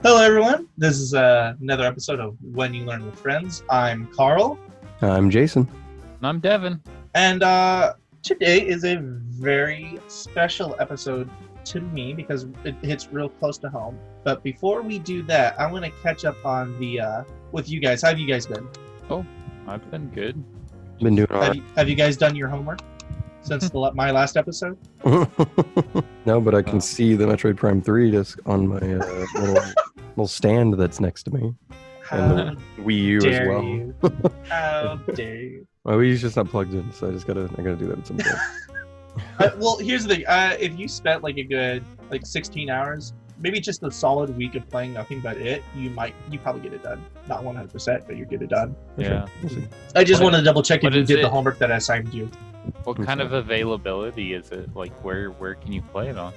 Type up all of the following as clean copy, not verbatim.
Hello, everyone. This is another episode of When You Learn with Friends. I'm Carl. I'm Jason. And I'm Devin. And today is a very special episode to me because it hits real close to home. But before we do that, I want to catch up on with you guys. How have you guys been? Oh, I've been good. Been doing all right. Have you guys done your homework since my last episode? No, but I can see the Metroid Prime 3 disc on my little stand that's next to me. And the Wii U as well. You. How dare you? My Wii U's just not plugged in, so I gotta do that at some point. Well, here's the thing. If you spent like a good 16 hours, maybe just a solid week of playing nothing but it, you probably get it done. Not 100%, but you get it done. Yeah. We'll see. I just wanted to double check if you did the it? homework that I assigned you. What kind of availability is it? Like, where can you play it on?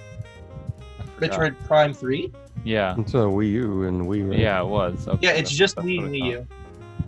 Metroid Prime 3? Yeah. It's a Wii U and Wii, right? Yeah, it was. Okay, Yeah, it's just that's Wii what and I Wii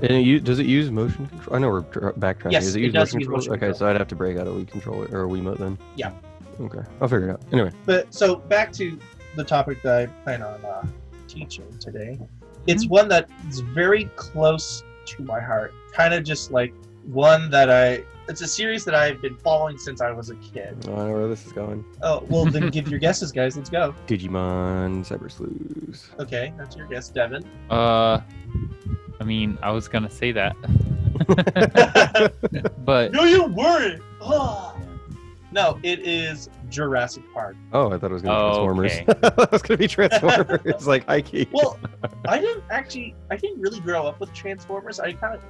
And thought. does it use motion control? I know we're backtracking. Yes, Does it use does motion use control? motion Okay, control. so I'd have to break out a Wii controller or a Wiimote then. Yeah. Okay, I'll figure it out. Anyway. But so back to the topic that I plan on teaching today. It's one that is very close to my heart. Kind of just like one that it's a series that I've been following since I was a kid. I know where this is going. Oh, well, then give your guesses, guys. Let's go. Digimon Cyber Sleuths. Okay, that's your guess, Devin. I mean, I was gonna say that, but No, you weren't. Oh. No, it is Jurassic Park. Oh, I thought it was going to be Transformers. okay. I thought it was going to be Transformers. It's like, Ike. Well, I didn't really grow up with Transformers.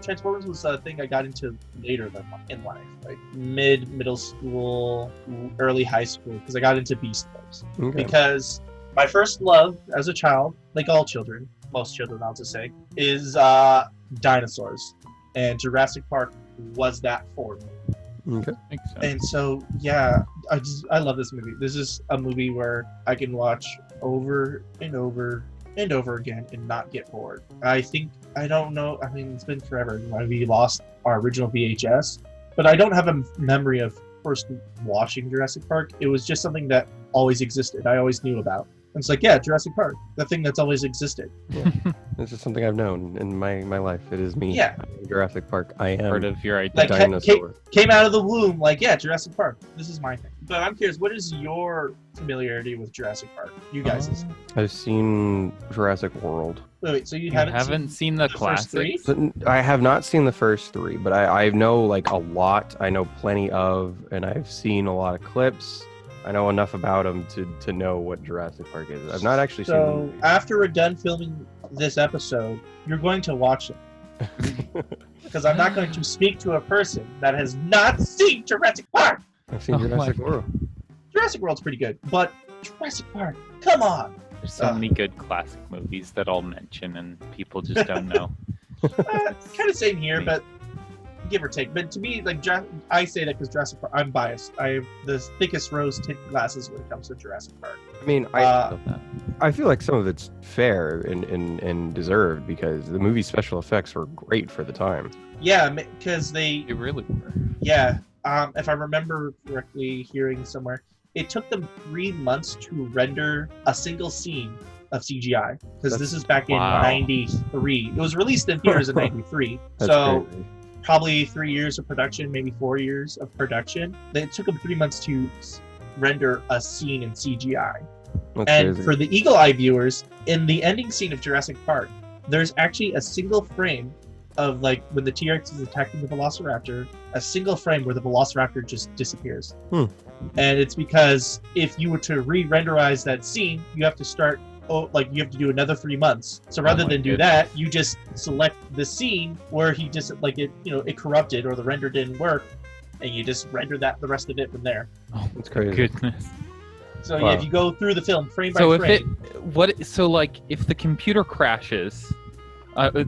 Transformers was a thing I got into later in life, like middle school, early high school, because I got into Beast Wars. Okay. Because my first love as a child, like all children, most children I'll just say, is dinosaurs, and Jurassic Park was that for me. Okay. Makes sense. And so, yeah, I love this movie. This is a movie where I can watch over and over and over again and not get bored. I don't know, I mean, it's been forever. We lost our original VHS, but I don't have a memory of first watching Jurassic Park. It was just something that always existed. I always knew about. And it's like, yeah, Jurassic Park, the thing that's always existed. Yeah. This is something I've known in my life. It is me. Yeah. Jurassic Park. I am Part of your a identity. dinosaur. Came out of the womb, like, yeah, Jurassic Park. This is my thing. But I'm curious, what is your familiarity with Jurassic Park? You guys. I've seen Jurassic World. Wait, so you You haven't seen the first three? classics? I have not seen the first three, but I know like a lot. I know plenty of, and I've seen a lot of clips. I know enough about them to know what Jurassic Park is. I've not actually seen the So movie. after we're done filming this episode, you're going to watch it. Because I'm not going to speak to a person that has not seen Jurassic Park. I've seen Oh my Jurassic God. World. Jurassic World's pretty good, but Jurassic Park, come on. There's so many good classic movies that I'll mention and people just don't know. Kind of same here, but give or take. But to me, like I say that because Jurassic Park, I'm biased. I have the thickest rose-tinted glasses when it comes to Jurassic Park. I mean, I feel like some of it's fair and deserved because the movie's special effects were great for the time. Yeah, because they You really were. Yeah, if I remember correctly, hearing somewhere, it took them 3 months to render a single scene of CGI. Because this is back in Wow. '93. It was released in theaters in '93. That's So crazy. probably 3 years of production, maybe 4 years of production. It took them 3 months to render a scene in CGI. That's And crazy. for the eagle eye viewers, in the ending scene of Jurassic Park, there's actually a single frame of like when the T-Rex is attacking the Velociraptor, a single frame where the Velociraptor just disappears. Hmm. And it's because if you were to re-renderize that scene, you have to you have to do another 3 months. So rather my than do goodness. that, you just select the scene where he just it corrupted or the render didn't work, and you just render that the rest of it from there. Oh, That's crazy. goodness. So Wow. yeah, if you go through the film frame by So if frame, if the computer crashes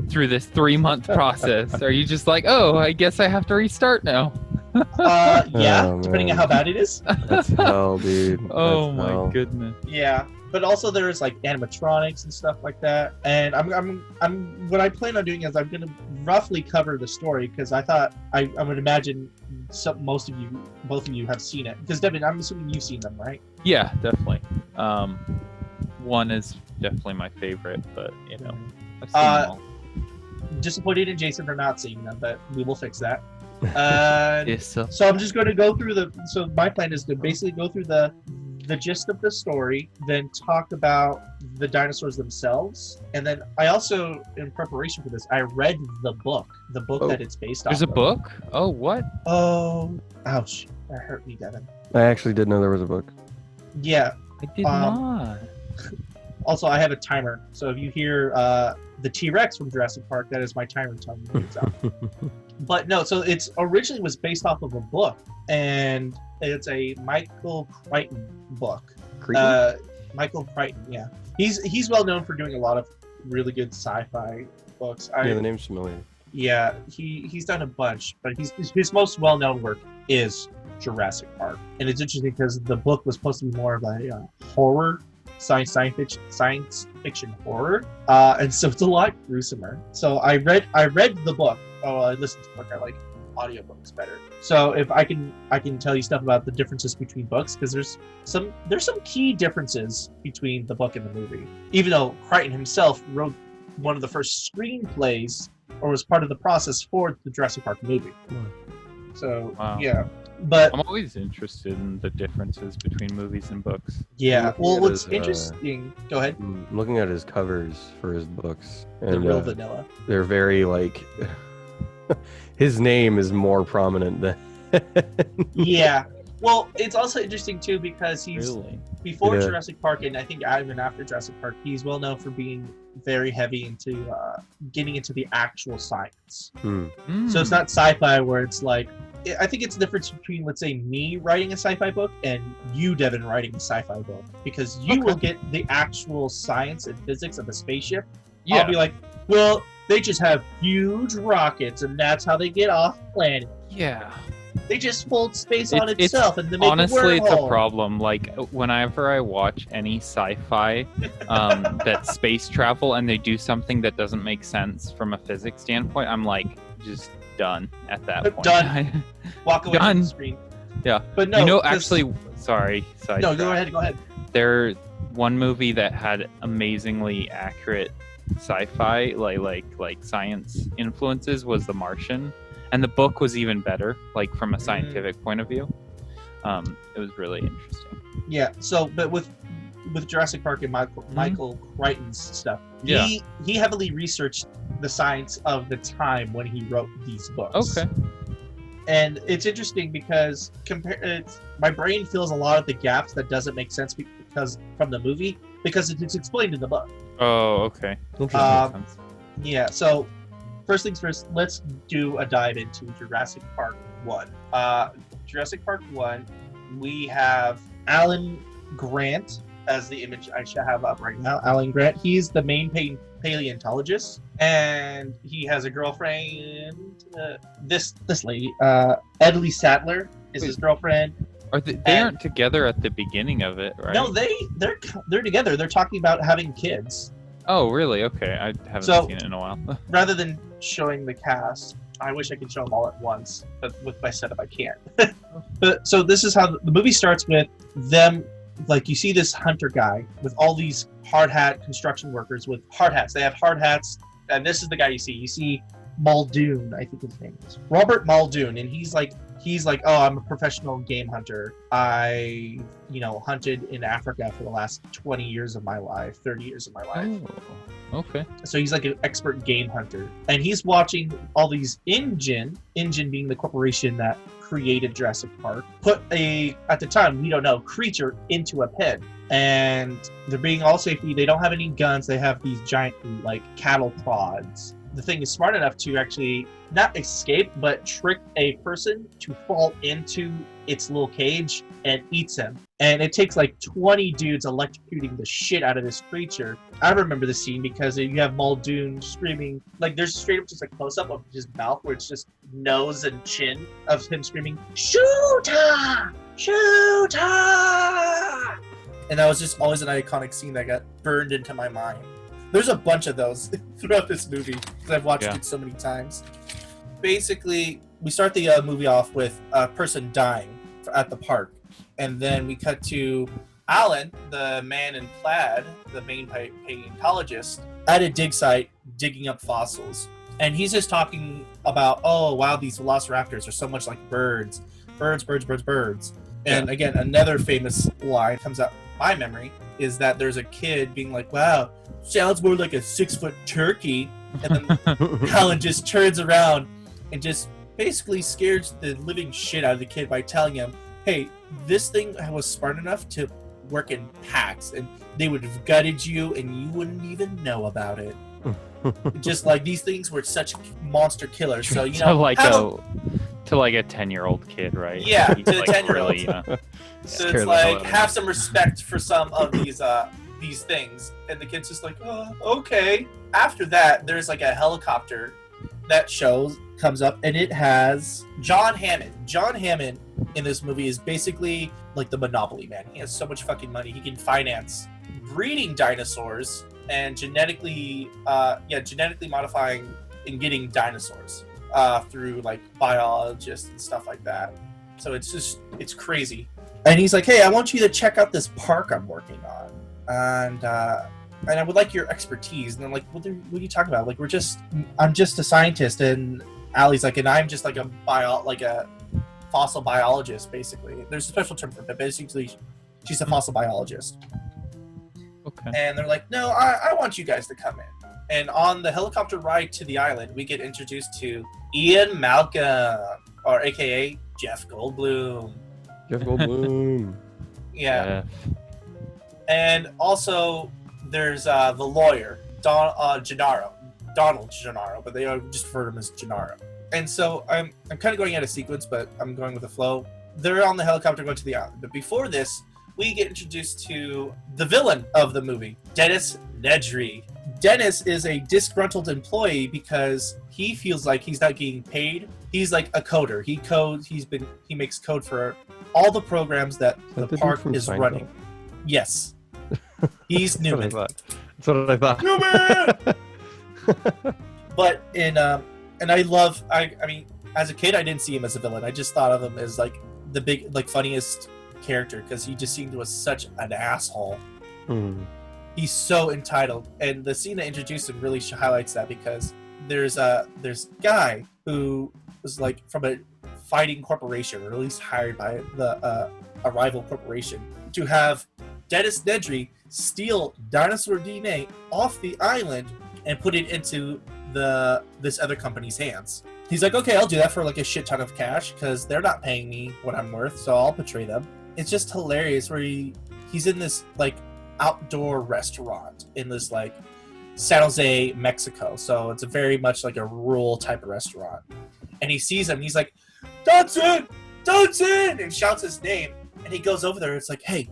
through this 3-month process, are you just like, oh, I guess I have to restart now? yeah, Oh, depending man. on how bad it is. That's hell, dude. Oh That's my hell. goodness. Yeah, but also there's like animatronics and stuff like that. And I'm what I plan on doing is I'm gonna roughly cover the story because I thought I would imagine both of you have seen it. Because Devin, I'm assuming you've seen them, right? Yeah, definitely. One is definitely my favorite, but you know, I've seen Uh, them all. Disappointed in Jason for not seeing them, but we will fix that. Yes, so So I'm just going to go through so my plan is to basically go through the gist of the story, then talk about the dinosaurs themselves, and then I also, in preparation for this, I read the book Oh. that it's based there's a off of. book. Oh, what? Oh, ouch! That hurt me, Devin. I actually didn't know there was a book. Yeah. I did not. Also, I have a timer, so if you hear the T-Rex from Jurassic Park, that is my timer telling me when it's up. But no, so it's originally was based off of a book, and it's a Michael Crichton book. Creepy? Michael Crichton, yeah. He's well known for doing a lot of really good sci-fi books. Yeah, the name's familiar. Yeah, he's done a bunch, but his most well-known work is Jurassic Park, and it's interesting because the book was supposed to be more of a horror, science fiction horror, and so it's a lot gruesomer. So I read the book. Oh, I listened to the book. I like audiobooks better. So if I can tell you stuff about the differences between books, because there's some key differences between the book and the movie. Even though Crichton himself wrote one of the first screenplays, or was part of the process for the Jurassic Park movie. So Wow. yeah, but I'm always interested in the differences between movies and books. yeah. Looking Well, at what's his, interesting? Go ahead. I'm looking at his covers for his books, The and real vanilla. they're very like. His name is more prominent than. Yeah. Well, it's also interesting too because he's Really? before Yeah. Jurassic Park, and I think even after Jurassic Park, he's well known for being very heavy into getting into the actual science. So it's not sci-fi where it's like, I think it's the difference between, let's say, me writing a sci-fi book and you, Devin, writing a sci-fi book, because you will get the actual science and physics of a spaceship. Yeah. I'll be like, well, they just have huge rockets, and that's how they get off planet. Yeah. They just fold space on It's- itself, and they make Honestly, a it's a wormhole. problem. Like whenever I watch any sci-fi that's space travel and they do something that doesn't make sense from a physics standpoint, I'm like just done at that point. Done. Walk away from Done. the screen. Yeah. But no, you know, 'cause- actually, sorry. No, go ahead. Go ahead. There, one movie that had amazingly accurate sci-fi, like science influences, was The Martian, and the book was even better, like from a scientific point of view. It was really interesting. Yeah. So, but with Jurassic Park and Michael Crichton's stuff, Yeah. he heavily researched the science of the time when he wrote these books. Okay. And it's interesting because my brain fills a lot of the gaps that doesn't make sense because from the movie, because it's explained in the book. Oh, okay. Interesting. Makes sense. Yeah. So first things first, let's do a dive into Jurassic Park 1. Jurassic Park 1, we have Alan Grant as the image I should have up right now. Alan Grant, he's the main paleontologist, and he has a girlfriend. This lady, Edley Sattler, is his girlfriend. Are they aren't together at the beginning of it, right? No, they're together. They're talking about having kids. Oh, really? Okay, I haven't So- seen it in a while. Rather than showing the cast, I wish I could show them all at once, but with my setup I can't. But so this is how the movie starts with them. Like, you see this hunter guy with all these hard hat construction workers with hard hats. They have hard hats, and this is the guy you see. You see Muldoon, I think his name is Robert Muldoon, and he's like, oh, I'm a professional game hunter. I, hunted in Africa for the last 20 years of my life, 30 years of my life. Oh, okay. So he's like an expert game hunter, and he's watching all these Engine being the corporation that created Jurassic Park, put at the time, we don't know, creature into a pen. And they're being all safety. They don't have any guns. They have these giant, like, cattle prods. The thing is smart enough to actually not escape, but trick a person to fall into its little cage and eats him. And it takes like 20 dudes electrocuting the shit out of this creature. I remember the scene because you have Muldoon screaming, like, there's straight up just a close-up of his mouth where it's just nose and chin of him screaming, "Shoot her! Shoot her!" And that was just always an iconic scene that got burned into my mind. There's a bunch of those throughout this movie because I've watched it so many times. Basically, we start the movie off with a person dying at the park, and then we cut to Alan, the man in plaid, the main paleontologist, at a dig site digging up fossils. And he's just talking about, oh, wow, these velociraptors are so much like birds. Birds, birds, birds, birds. And again, another famous line comes out in my memory is that there's a kid being like, wow, sounds more like a 6-foot turkey. And then Alan just turns around and just basically scares the living shit out of the kid by telling him, hey, this thing was smart enough to work in packs, and they would have gutted you and you wouldn't even know about it. Just like these things were such monster killers. So, you know, to like a 10-year-old kid, right? Yeah, He's to a like 10-year-old. really, So it's like, have some respect for some of these things. And the kid's just like, oh, okay. After that, there's like a helicopter that comes up, and it has John Hammond. John Hammond in this movie is basically like the Monopoly man. He has so much fucking money. He can finance breeding dinosaurs and genetically modifying and getting dinosaurs through like biologists and stuff like that. So it's crazy. And he's like, hey, I want you to check out this park I'm working on, and I would like your expertise. And I'm like, what are you talking about? Like, I'm just a scientist. And Allie's like, and I'm just like a fossil biologist, basically. There's a special term for it, but basically she's a fossil biologist. Okay. And they're like, no, I want you guys to come in. And on the helicopter ride to the island, we get introduced to Ian Malcolm, or AKA Jeff Goldblum. Jeff Goldblum. Yeah. And also, there's the lawyer, Donald Gennaro, but they just refer to him as Gennaro. And so I'm kind of going out of sequence, but I'm going with the flow. They're on the helicopter going to the island. But before this, we get introduced to the villain of the movie, Dennis Nedry. Dennis is a disgruntled employee because he feels like he's not getting paid. He's like a coder. He makes code for all the programs that the park is running. Yes. He's Newman. That's what I thought. Newman! But I mean, as a kid, I didn't see him as a villain. I just thought of him as like the big, like funniest character because he just seemed was such an asshole. He's so entitled, and the scene that introduced him really highlights that because there's a guy who was like from a fighting corporation, or at least hired by a rival corporation, to have Dennis Nedry steal dinosaur DNA off the island and put it into this other company's hands. He's like, okay, I'll do that for like a shit ton of cash because they're not paying me what I'm worth, so I'll betray them. It's just hilarious where he's in this like outdoor restaurant in this like San Jose, Mexico. So it's a very much like a rural type of restaurant. And he sees him, he's like, Dodson! Dodson! And shouts his name. And he goes over there, it's like, hey,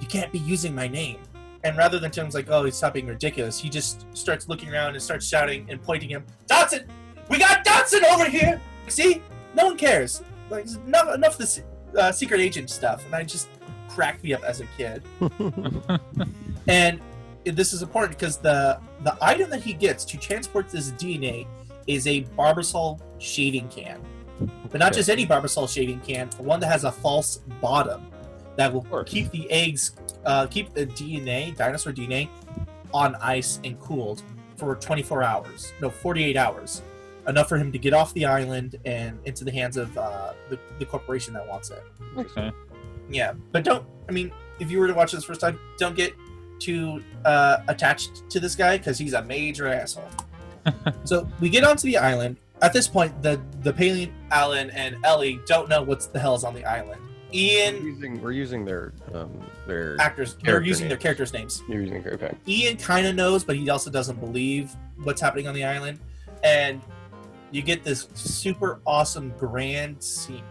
you can't be using my name. And rather than Tim's like, oh, he's stop being ridiculous, he just starts looking around and starts shouting and pointing him, Dodson! We got Dodson over here! See? No one cares. Like, enough of this secret agent stuff. And I just cracked me up as a kid. And this is important because the item that he gets to transport this DNA is a Barbasol shaving can. But not just any Barbasol shaving can, one that has a false bottom that will keep the eggs, keep the DNA, dinosaur DNA, on ice and cooled for 24 hours. No, 48 hours. Enough for him to get off the island and into the hands of the corporation that wants it. Okay. Yeah, but if you were to watch this first time, don't get too attached to this guy because he's a major asshole. So we get onto the island. At this point, the Palin, Alan, and Ellie don't know what the hell is on the island. Ian, we're using their actors. They're using their characters' names. You're using okay. Ian kind of knows, but he also doesn't believe what's happening on the island, and you get this super awesome grand scene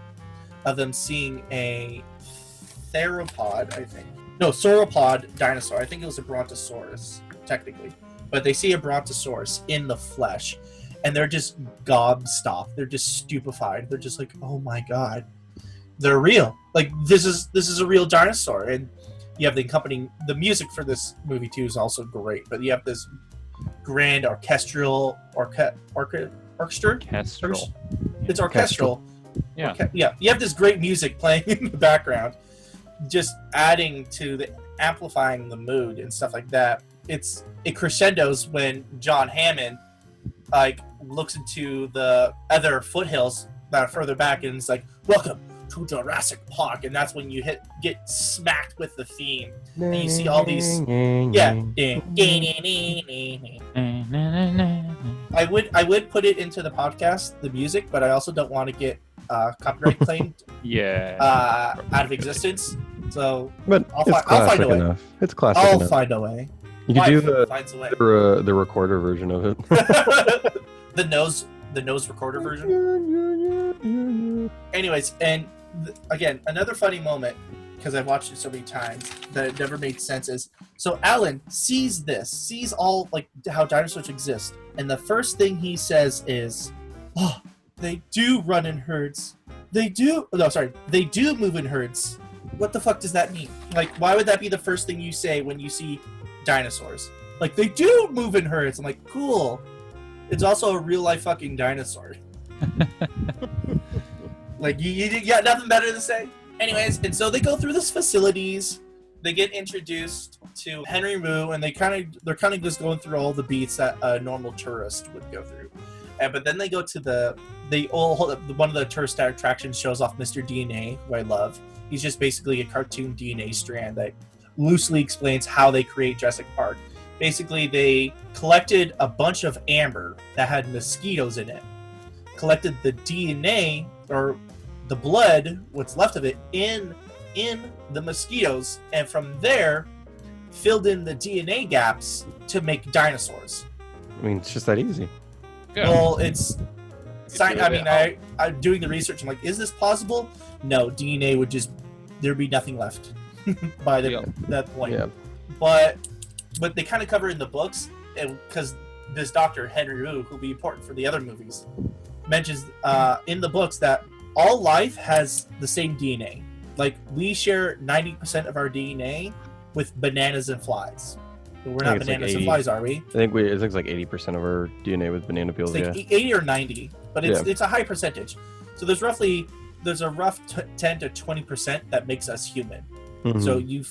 of them seeing a theropod, I think. No, sauropod dinosaur. I think it was a brontosaurus, technically. But they see a brontosaurus in the flesh, and they're just gobstopped. They're just stupefied. They're just like, oh my god. They're real. Like, this is a real dinosaur. And you have the music for this movie, too, is also great. But you have this grand orchestral. It's orchestral. Yeah. Yeah. You have this great music playing in the background. just adding to the amplifying the mood and stuff like that. It crescendos when John Hammond like looks into the other foothills that are further back and it's like, welcome to Jurassic Park, and that's when you get smacked with the theme and you see all these I would put it into the podcast, the music, but I also don't want to get copyright claimed out of existence. So But I'll it's classic find a way. enough. It's classic I'll enough. find a way. You can do Finds a way. the recorder version of it. the nose recorder version. Anyways, and again, another funny moment, because I've watched it so many times that it never made sense, is so Alan sees all like how dinosaurs exist, and the first thing he says is, "Oh, they do run in herds. They do move in herds. What the fuck does that mean? Like, why would that be the first thing you say when you see dinosaurs? Like, they do move in herds." I'm like, cool. It's also a real life fucking dinosaur. Like, you got nothing better to say? Anyways, and so they go through these facilities. They get introduced to Henry Moo, and they're kind of just going through all the beats that a normal tourist would go through. But then they go to one of the tourist attractions shows off Mr. DNA, who I love. He's just basically a cartoon DNA strand that loosely explains how they create Jurassic Park. Basically, they collected a bunch of amber that had mosquitoes in it, collected the DNA, or the blood, what's left of it, in the mosquitoes, and from there, filled in the DNA gaps to make dinosaurs. I mean, it's just that easy. Yeah. Well, I'm doing the research. I'm like, is this possible? No, DNA would there'd be nothing left by that point. Yeah. But they kind of cover in the books, because this doctor, Henry Wu, who'll be important for the other movies, mentions in the books that all life has the same DNA. Like, we share 90% of our DNA with bananas and flies. But we're not bananas and flies, are we? I think it's like 80% of our DNA with banana peels. It's like 80 or 90, but it's a high percentage. So there's a rough 10 to 20% that makes us human. Mm-hmm. So you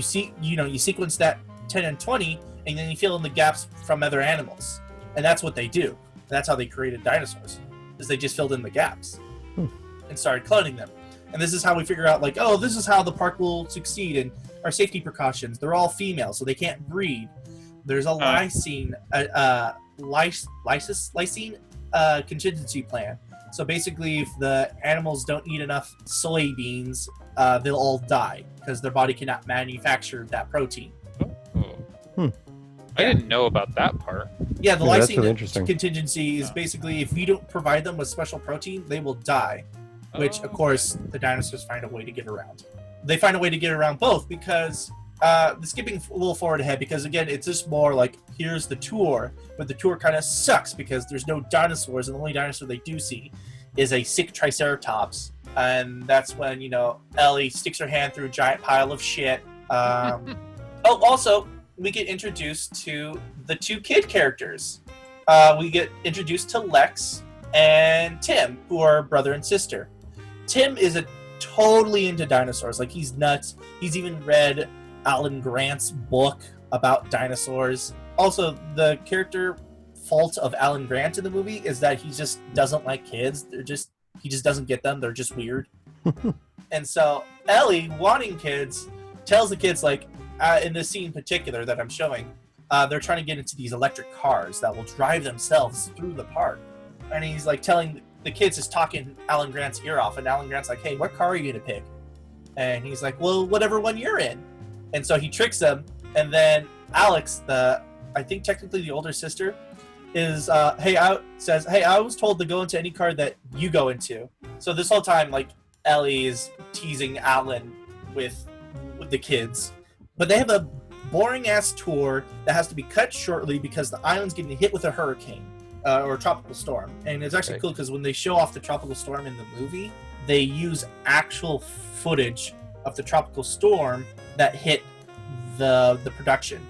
sequence that 10 and 20, and then you fill in the gaps from other animals, and that's what they do. That's how they created dinosaurs, is they just filled in the gaps and started cloning them. And this is how we figure out, like, oh, this is how the park will succeed, and our safety precautions. They're all female, so they can't breed. There's a lysine contingency plan. So basically, if the animals don't eat enough soybeans, they'll all die because their body cannot manufacture that protein. I didn't know about that part. Yeah, the lysine contingency is basically, if you don't provide them with special protein, they will die. Which, of course, the dinosaurs find a way to get around. They find a way to get around both because, skipping a little forward ahead, because again, it's just more like, here's the tour, but the tour kind of sucks because there's no dinosaurs, and the only dinosaur they do see is a sick Triceratops. And that's when, Ellie sticks her hand through a giant pile of shit. Also, we get introduced to the two kid characters. We get introduced to Lex and Tim, who are brother and sister. Tim is totally into dinosaurs. Like, he's nuts. He's even read Alan Grant's book about dinosaurs. Also, the character fault of Alan Grant in the movie is that he just doesn't like kids. He just doesn't get them. They're just weird. And so Ellie, wanting kids, tells the kids, like, in this scene in particular that I'm showing, they're trying to get into these electric cars that will drive themselves through the park. And he's like telling the kids, is talking Alan Grant's ear off, and Alan Grant's like, hey, what car are you gonna pick? And he's like, well, whatever one you're in. And so he tricks them, and then Alex, I think technically the older sister, says, hey, I was told to go into any car that you go into. So this whole time, like, Ellie is teasing Alan with the kids. But they have a boring-ass tour that has to be cut shortly because the island's getting hit with a hurricane. Or a tropical storm. And it's actually cool because when they show off the tropical storm in the movie, they use actual footage of the tropical storm that hit the production.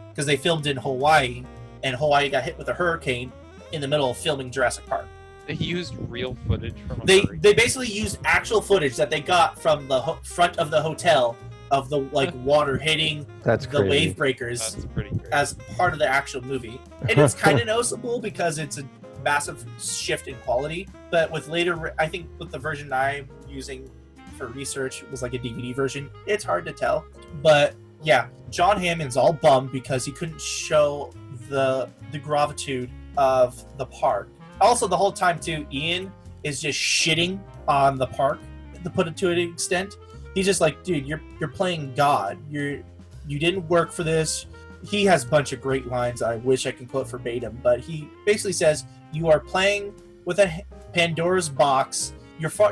Because they filmed in Hawaii, and Hawaii got hit with a hurricane in the middle of filming Jurassic Park. They used real footage from a They hurricane. basically used actual footage that they got from the front of the hotel of the water hitting That's the crazy. wave breakers That's pretty great. as part of the actual movie. And it's kind of noticeable because it's a massive shift in quality. But with later, I think with the version I'm using for research, it was like a DVD version. It's hard to tell. But yeah, John Hammond's all bummed because he couldn't show the gravitude of the park. Also, the whole time too, Ian is just shitting on the park, to put it to an extent. He's just like, dude, you're playing God. You didn't work for this. He has a bunch of great lines I wish I can quote verbatim, but he basically says, you are playing with a Pandora's box. You're far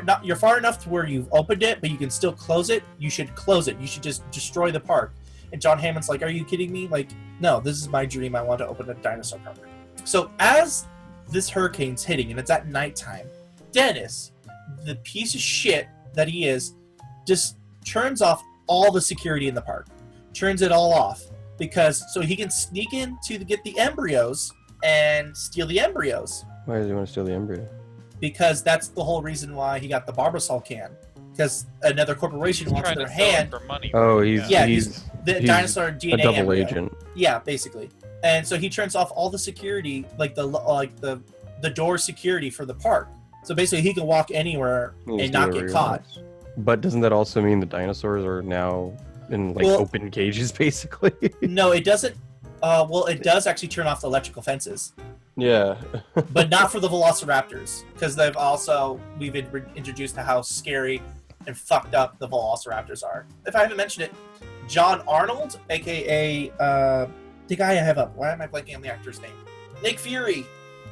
enough to where you've opened it, but you can still close it. You should close it. You should just destroy the park. And John Hammond's like, are you kidding me? Like, no, this is my dream. I want to open a dinosaur park. So as this hurricane's hitting and it's at nighttime, Dennis, the piece of shit that he is, just turns off all the security in the park. Turns it all off. Because so he can sneak in to get the embryos and steal the embryos. Why does he want to steal the embryo? Because that's the whole reason why he got the Barbasol can. Because another corporation He's wants trying their to sell it hand. for money. Oh, he's Yeah, he's The he's dinosaur DNA a double embryo. agent. Yeah, basically. And so he turns off all the security, like the door security for the park. So basically, he can walk anywhere He can and do not whatever get he caught. wants. But doesn't that also mean the dinosaurs are now in like Well- open cages, basically? No, it doesn't. Well, it does actually turn off the electrical fences, Yeah. but not for the Velociraptors, because we've introduced to how scary and fucked up the Velociraptors are. If I haven't mentioned it, John Arnold, aka the guy I have up. Why am I blanking on the actor's name? Nick Fury.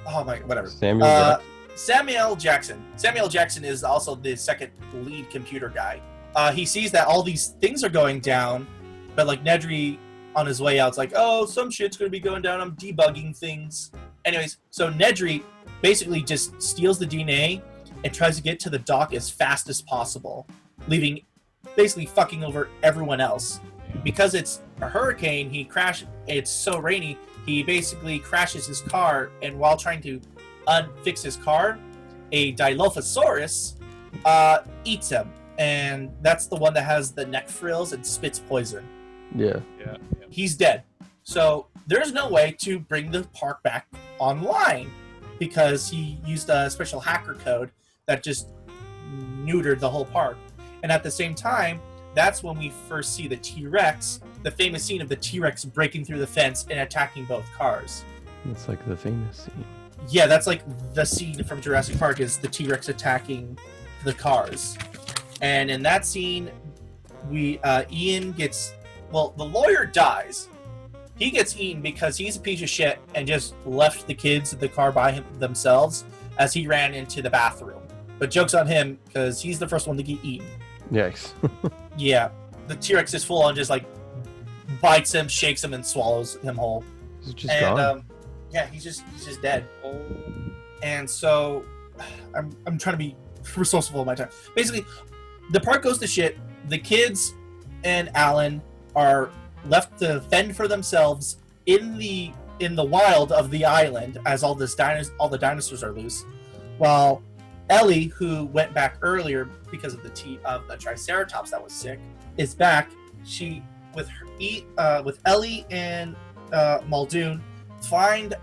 Oh my, whatever. Samuel Jackson. Samuel Jackson. Samuel Jackson is also the second lead computer guy. He sees that all these things are going down, but like Nedry on his way out is like, oh, some shit's gonna be going down. I'm debugging things. Anyways, so Nedry basically just steals the DNA and tries to get to the dock as fast as possible, leaving basically fucking over everyone else. Because it's a hurricane, it's so rainy, he basically crashes his car, and while trying to unfix his car, a Dilophosaurus eats him. And that's the one that has the neck frills and spits poison. Yeah. Yeah. He's dead. So there's no way to bring the park back online because he used a special hacker code that just neutered the whole park. And at the same time, that's when we first see the T-Rex, the famous scene of the T-Rex breaking through the fence and attacking both cars. It's like the famous scene. Yeah, that's like the scene from Jurassic Park is the T-Rex attacking the cars. And in that scene, Ian gets, well, the lawyer dies. He gets eaten because he's a piece of shit and just left the kids in the car by themselves as he ran into the bathroom. But joke's on him because he's the first one to get eaten. Yikes. Yeah, the T-Rex is full on just like bites him, shakes him, and swallows him whole. He's just And gone. yeah, he's just dead. And so I'm trying to be resourceful with my time. Basically, the park goes to shit. The kids and Alan are left to fend for themselves in the wild of the island as all the dinosaurs are loose, while Ellie, who went back earlier because of the Triceratops that was sick, is back. She with Ellie and Muldoon find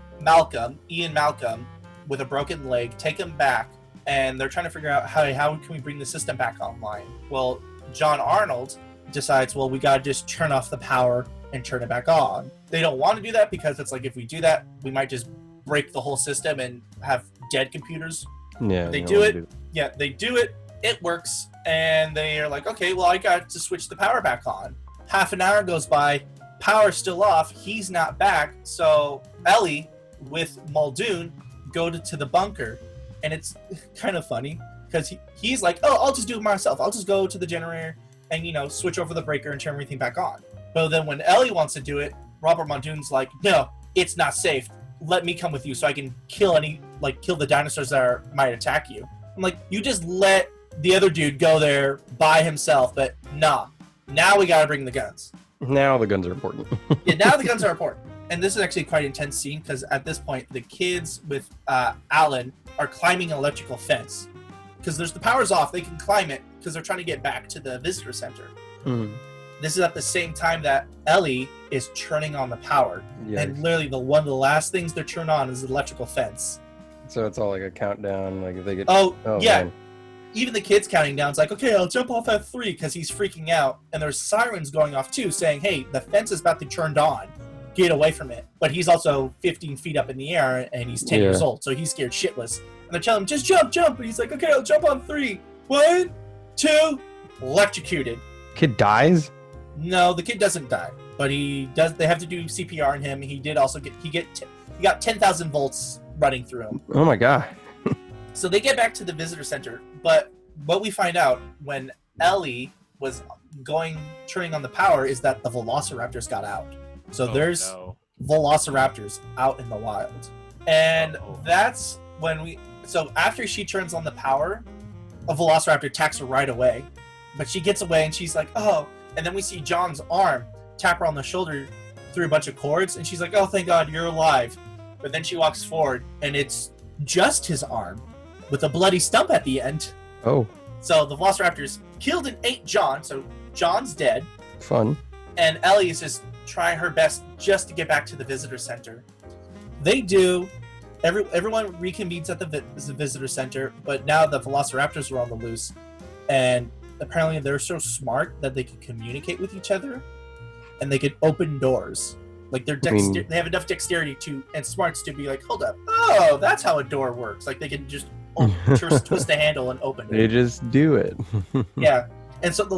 Ian Malcolm, with a broken leg, take him back, and they're trying to figure out how can we bring the system back online. Well, John Arnold decides, well, we gotta just turn off the power and turn it back on. They don't want to do that because it's like, if we do that, we might just break the whole system and have dead computers. Yeah. They you do don't it. wanna Yeah, they do it. It works. And they are like, okay, well, I got to switch the power back on. Half an hour goes by. Power's still off. He's not back. So Ellie with Muldoon go to the bunker. And it's kind of funny because he's like, oh, I'll just do it myself. I'll just go to the generator and, switch over the breaker and turn everything back on. But then when Ellie wants to do it, Robert Muldoon's like, no, it's not safe. Let me come with you so I can kill the dinosaurs that might attack you. I'm like, you just let the other dude go there by himself, but nah. Now we gotta bring the guns. Now the guns are important. Yeah, now the guns are important. And this is actually quite an intense scene because at this point, the kids with Alan are climbing an electrical fence because the power's off. They can climb it because they're trying to get back to the visitor center. Mm. This is at the same time that Ellie is turning on the power, Yeah. and literally one of the last things to turn on is the electrical fence. So it's all like a countdown. Like if they get. Oh yeah. Man. Even the kid's counting down. It's like, okay, I'll jump off at 3 because he's freaking out. And there's sirens going off too, saying, hey, the fence is about to turn on. Get away from it. But he's also 15 feet up in the air and he's 10 years old, so he's scared shitless. And they're telling him, just jump. And he's like, okay, I'll jump on 3. 1, 2, electrocuted. Kid dies. No, the kid doesn't die, but he does. They have to do CPR on him. He did also he got 10,000 volts running through him. Oh my god. So they get back to the visitor center, but what we find out when Ellie was turning on the power is that the velociraptors got out. So there's velociraptors out in the wild. And that's when so after she turns on the power, a velociraptor attacks her right away. But she gets away and she's like, oh. And then we see John's arm tap her on the shoulder through a bunch of cords. And she's like, oh, thank God, you're alive. But then she walks forward and it's just his arm with a bloody stump at the end. Oh. So the velociraptors killed and ate John. So John's dead. Fun. And Ellie is just trying her best just to get back to the visitor center. They do. Everyone reconvenes at the visitor center, but now the velociraptors are on the loose. And apparently they're so smart that they can communicate with each other. And they can open doors. Like they have enough dexterity and smarts to be like, hold up. Oh, that's how a door works. Like they can just twist the handle and open it. They just do it. Yeah. And so the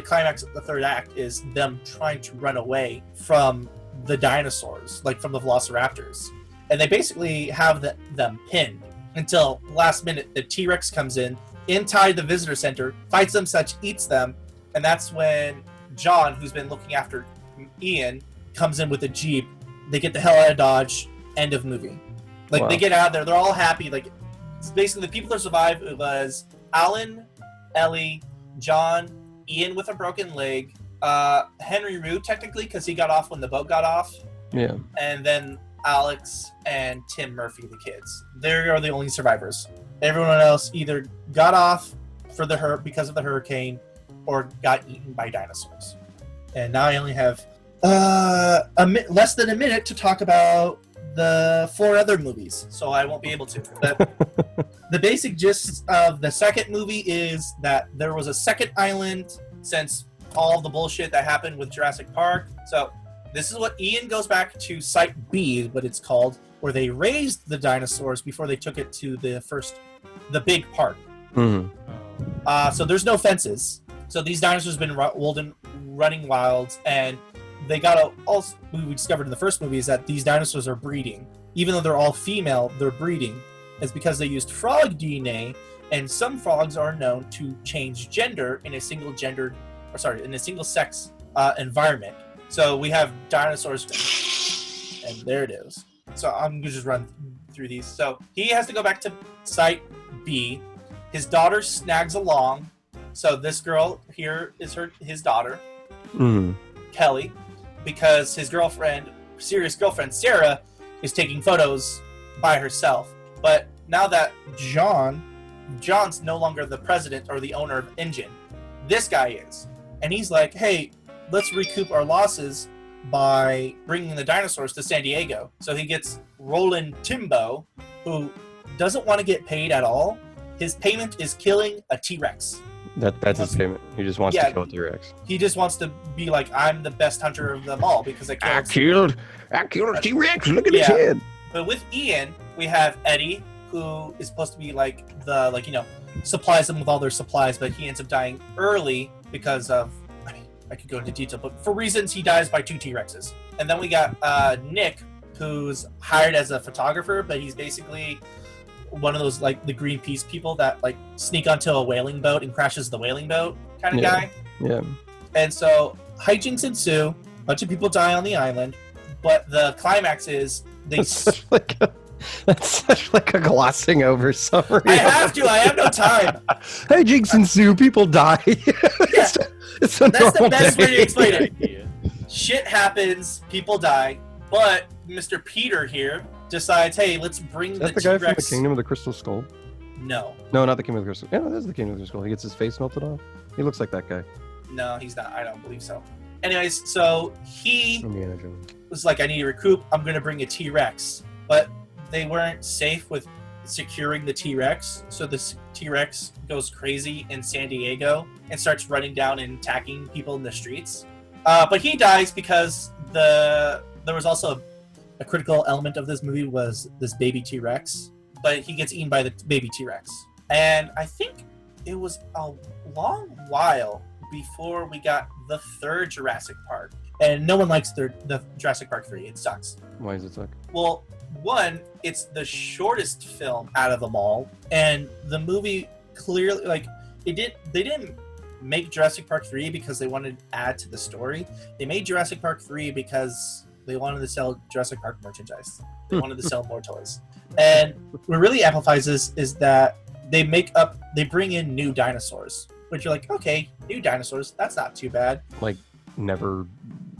climax of the third act is them trying to run away from the dinosaurs, like from the velociraptors. And they basically have them pinned until last minute the T-Rex comes inside the visitor center, fights them, eats them, and that's when John, who's been looking after Ian, comes in with a Jeep. They get the hell out of Dodge. End of movie. Like, wow. They get out of there. They're all happy. Like, basically, the people that survived, it was Alan, Ellie, John, Ian with a broken leg, Henry Rue, technically, because he got off when the boat got off. Yeah. And then Alex and Tim Murphy, the kids. They are the only survivors. Everyone else either got off because of the hurricane or got eaten by dinosaurs. And now I only have less than a minute to talk about the 4 other movies, so I won't be able to. But the basic gist of the second movie is that there was a second island since all the bullshit that happened with Jurassic Park. So this is what Ian goes back to Site B, what it's called, where they raised the dinosaurs before they took it to the big park. Mm-hmm. So there's no fences. So these dinosaurs have been running wild, and they what we discovered in the first movie is that these dinosaurs are breeding. Even though they're all female, they're breeding. It's because they used frog DNA, and some frogs are known to change gender in a single sex environment. So we have dinosaurs, and there it is. So I'm gonna just run through these. So he has to go back to Site B. His daughter snags along. So this girl here is his daughter, Kelly, because his serious girlfriend, Sarah, is taking photos by herself. But now that John's no longer the president or the owner of Engine, this guy is. And he's like, hey, let's recoup our losses by bringing the dinosaurs to San Diego. So he gets Roland Timbo, who doesn't want to get paid at all. His payment is killing a T-Rex. That's his payment. He just wants to kill a T-Rex. He just wants to be like, I'm the best hunter of them all because I killed a T-Rex. Look at his head. But with Ian, we have Eddie, who is supposed to be supplies them with all their supplies, but he ends up dying early because of, I could go into detail, but for reasons he dies by 2 T-Rexes. And then we got Nick, who's hired as a photographer, but he's basically one of those like the Greenpeace people that like sneak onto a whaling boat and crashes the whaling boat kind of guy. Yeah. And so hijinks ensue. A bunch of people die on the island, but the climax is That's such like a glossing over summary. I have no time. Hijinks ensue. People die. Yeah. That's the best way to explain it. Shit happens. People die. But Mr. Peter here, decides, hey, let's bring Is the that the guy from the T-Rex. Kingdom of the Crystal Skull? No, No, not the Kingdom of the Crystal. Yeah, no, that is the Kingdom of the Crystal Skull. He gets his face melted off. He looks like that guy. no, he's not. I don't believe so. Anyways, so he Indiana Jones. was like, I need to recoup. I'm going to bring a T-Rex. But they weren't safe with securing the T-Rex. So this T-Rex goes crazy in San Diego and starts running down and attacking people in the streets. But he dies because there was also a critical element of this movie was this baby T-Rex. But he gets eaten by the baby T-Rex. And I think it was a long while before we got the third Jurassic Park. And no one likes the Jurassic Park 3. It sucks. Why does it suck? Well, one, it's the shortest film out of them all. And the movie clearly, like, they didn't make Jurassic Park 3 because they wanted to add to the story. They made Jurassic Park 3 because they wanted to sell Jurassic Park merchandise. They wanted to sell more toys. And what really amplifies this is that they bring in new dinosaurs, which you're like, okay, new dinosaurs, that's not too bad. Like, never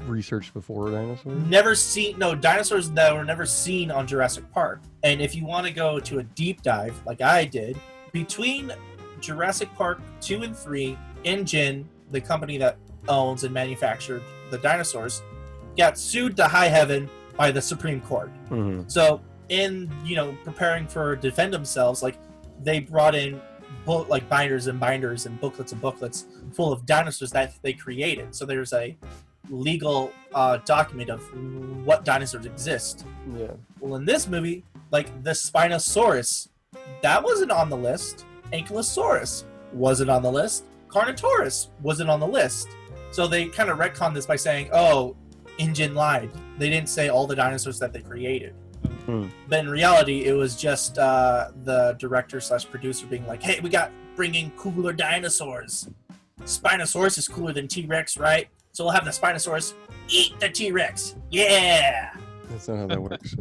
researched before dinosaurs? Never seen, no, dinosaurs that were never seen on Jurassic Park. And if you want to go to a deep dive, like I did, between Jurassic Park 2 and 3, InGen, the company that owns and manufactured the dinosaurs, got sued to high heaven by the Supreme Court. Mm-hmm. So in, preparing for defend themselves, like they brought in like binders and binders and booklets full of dinosaurs that they created. So there's a legal document of what dinosaurs exist. Yeah. Well, in this movie, like the Spinosaurus, that wasn't on the list. Ankylosaurus wasn't on the list. Carnotaurus wasn't on the list. So they kind of retconned this by saying, oh, InGen lied. They didn't say all the dinosaurs that they created. But in reality, it was just the director/producer being like, hey, we got bringing cooler dinosaurs. Spinosaurus is cooler than T-Rex, right? So we'll have the Spinosaurus eat the T-Rex. Yeah! That's not how that works.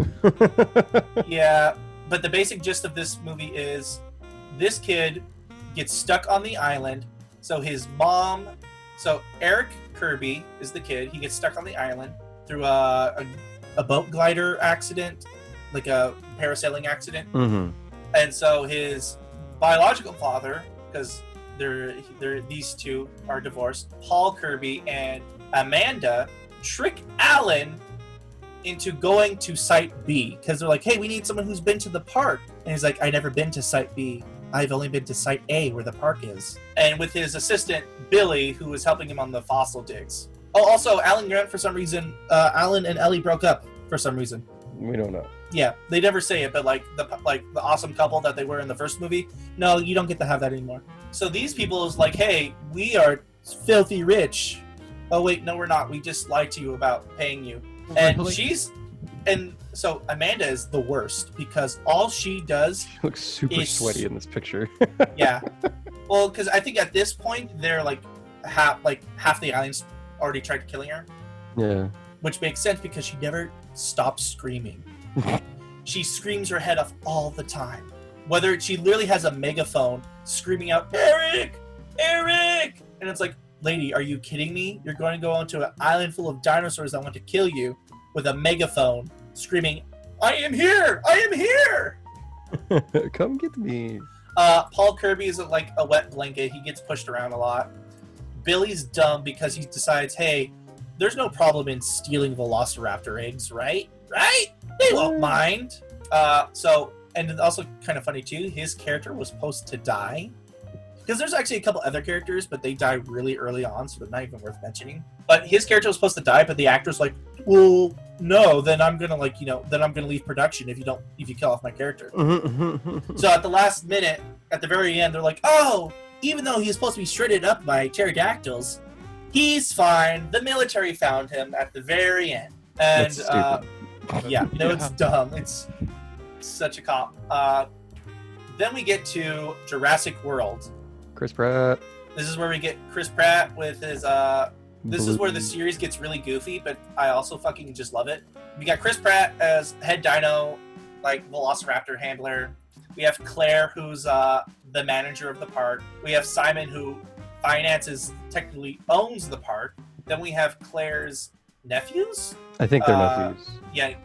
Yeah, but the basic gist of this movie is this kid gets stuck on the island. So his mom... So Eric Kirby is the kid. He gets stuck on the island through a boat glider accident, like a parasailing accident. Mm-hmm. And so his biological father, because these two are divorced, Paul Kirby and Amanda, trick Alan into going to Site B because they're like, hey, we need someone who's been to the park. And he's like, I've never been to Site B. I've only been to Site A where the park is. And with his assistant, Billy, who was helping him on the fossil digs. Oh, also, Alan Grant, for some reason, Alan and Ellie broke up for some reason. We don't know. Yeah, they never say it, but like the awesome couple that they were in the first movie, no, you don't get to have that anymore. So these people is like, hey, we are filthy rich. Oh wait, no, we're not. We just lied to you about paying you. And so Amanda is the worst because all she does. She looks super sweaty in this picture. Yeah. Well, because I think at this point they're like half the island's already tried killing her. Yeah. Which makes sense because she never stops screaming. She screams her head off all the time. Whether she literally has a megaphone screaming out, Eric! Eric! And it's like, lady, are you kidding me? You're going to go onto an island full of dinosaurs that want to kill you with a megaphone screaming, I am here! I am here! Come get me. Paul Kirby is like a wet blanket. He gets pushed around a lot. Billy's dumb because he decides, hey, there's no problem in stealing velociraptor eggs, right? Right? They won't mind. And it's also kind of funny too, his character was supposed to die. Because there's actually a couple other characters, but they die really early on, so they're not even worth mentioning. But his character was supposed to die, but the actor's like, well, no, then I'm gonna leave production if you kill off my character. So at the last minute, at the very end, they're like, oh, even though he's supposed to be shredded up by pterodactyls, he's fine. The military found him at the very end. And it's dumb. It's such a cop. Then we get to Jurassic World. Chris Pratt. This is where we get Chris Pratt with his this is where the series gets really goofy, but I also fucking just love it. We got Chris Pratt as head dino, like velociraptor handler. We have Claire, who's the manager of the park. We have Simon, who technically owns the park. Then we have Claire's nephews. I think they're nephews. Yeah,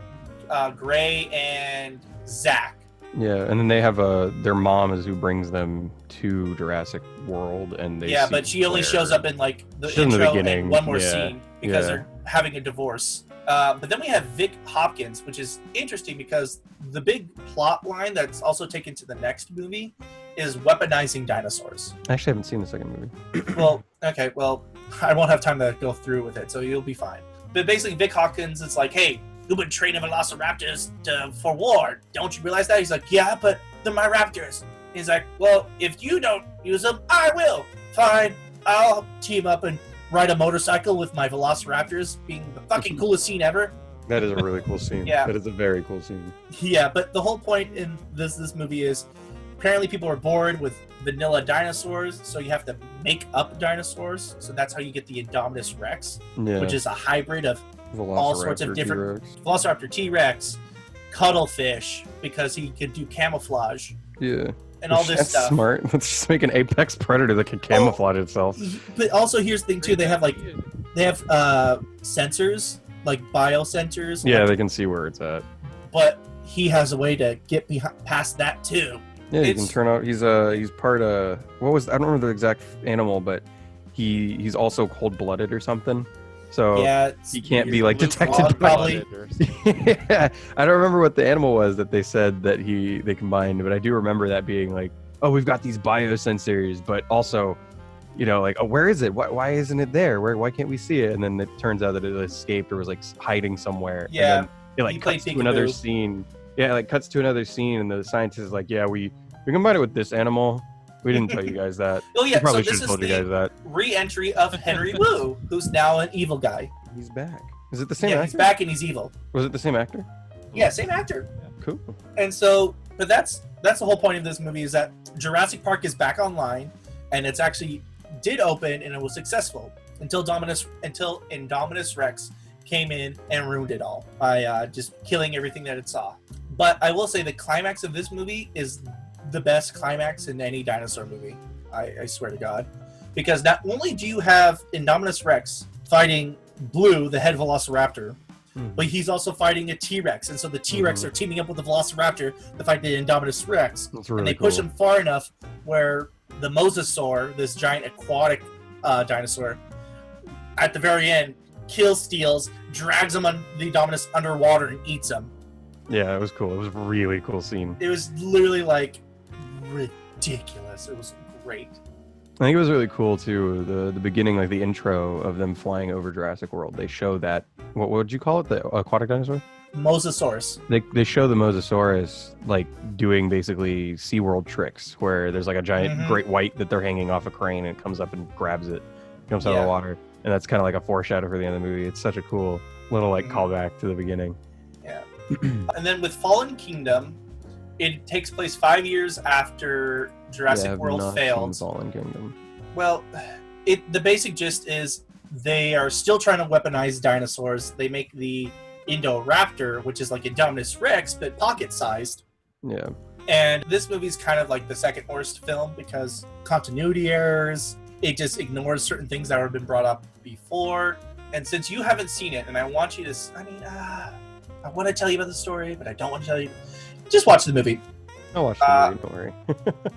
Gray and Zach. Yeah, and then they have their mom is who brings them to Jurassic World, and they see but she only Claire. shows up in like the She's in the intro beginning, and one more yeah, scene because yeah. they're having a divorce. But then we have Vic Hopkins, which is interesting because the big plot line that's also taken to the next movie is weaponizing dinosaurs. I actually haven't seen the second movie. Well, okay, well, I won't have time to go through with it, so you'll be fine. But basically, Vic Hopkins is like, hey, you've been training velociraptors for war. Don't you realize that? He's like, yeah, but they're my raptors. He's like, well, if you don't use them, I will. Fine, I'll team up and ride a motorcycle with my velociraptors, being the fucking coolest scene ever. That is a really cool scene. Yeah. That is a very cool scene. Yeah, but the whole point in this movie is apparently people are bored with vanilla dinosaurs, so you have to make up dinosaurs. So that's how you get the Indominus Rex, Yeah. which is a hybrid of all sorts of Velociraptor, different T-Rex. Velociraptor, T-Rex, Cuttlefish, because he could do camouflage Yeah. and all this That's stuff. smart. Let's just make an apex predator that can camouflage itself. But also, here's the thing too: they have sensors, like biosensors. Yeah, like, they can see where it's at. but he has a way to get past that too. Yeah, you can It's- turn out. He's part what was I don't remember the exact animal, but he's also cold-blooded or something. So Yeah, he can't be like Blue detected. claw probably. blooded or something. Yeah, I don't remember what the animal was that they said that they combined, but I do remember that being like, oh, we've got these biosensors, but also, you know, like, oh, where is it? Why isn't it there? Why can't we see it? And then it turns out that it escaped or was like hiding somewhere. Yeah, And then it like he played cuts to another peekaboo. scene. Yeah, it, like cuts to another scene, and the scientist is like, yeah, we combined it with this animal. We didn't tell you guys that. Oh yeah, We probably so should this have is told you guys the that. re-entry of Henry Wu, who's now an evil guy. He's back. Is it the same Yeah, actor? he's back and he's evil. Was it the same actor? Yeah, same actor. Cool. And so, but that's the whole point of this movie is that Jurassic Park is back online, and it's actually did open and it was successful until Indominus Rex came in and ruined it all by just killing everything that it saw. But I will say the climax of this movie is the best climax in any dinosaur movie. I swear to God, because not only do you have Indominus Rex fighting Blue, the head Velociraptor, but he's also fighting a T-Rex, and so the T-Rex are teaming up with the Velociraptor to fight the Indominus Rex. That's really And they cool. push him far enough where the Mosasaur, this giant aquatic dinosaur, at the very end, steals, drags him on the Indominus underwater and eats him. Yeah, it was cool. It was a really cool scene. It was literally like ridiculous. It was great. I think it was really cool too. The beginning, like the intro of them flying over Jurassic World. They show that what would you call it? The aquatic dinosaur? Mosasaurus. They show the Mosasaurus like doing basically SeaWorld tricks where there's like a giant Mhm. great white that they're hanging off a crane and it comes up and grabs it, comes out of Yeah. the water, and that's kind of like a foreshadow for the end of the movie. It's such a cool little like Mhm. callback to the beginning. And then with Fallen Kingdom, it takes place 5 years after Jurassic I've World not failed. seen Fallen Kingdom. Well, the basic gist is they are still trying to weaponize dinosaurs. They make the Indoraptor, which is like Indominus Rex, but pocket-sized. Yeah. And this movie's kind of like the second worst film because continuity errors. It just ignores certain things that have been brought up before. And since you haven't seen it, and I want you to, I want to tell you about the story, but I don't want to tell you. Just watch the movie. I'll watch the movie. Don't worry.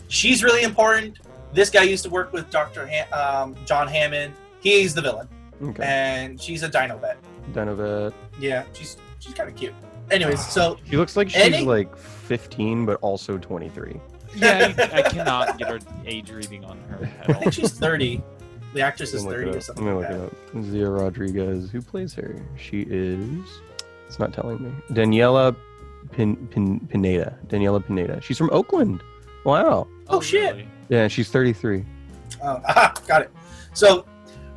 She's really important. This guy used to work with John Hammond. He's the villain, Okay. and she's a dino vet. Dinovet. Yeah, she's kind of cute. Anyways, so She looks like she's Any- like 15, but also 23. Yeah, I cannot get her age reading on her I at all. think she's 30. The actress is Let me 30 or look it up. something Let me like look that. it up. Zia Rodriguez. Who plays her? She is. It's not telling me. Daniela Pineda. Daniela Pineda. She's from Oakland. Wow. Oh, shit. really? Yeah, she's 33. Got it. So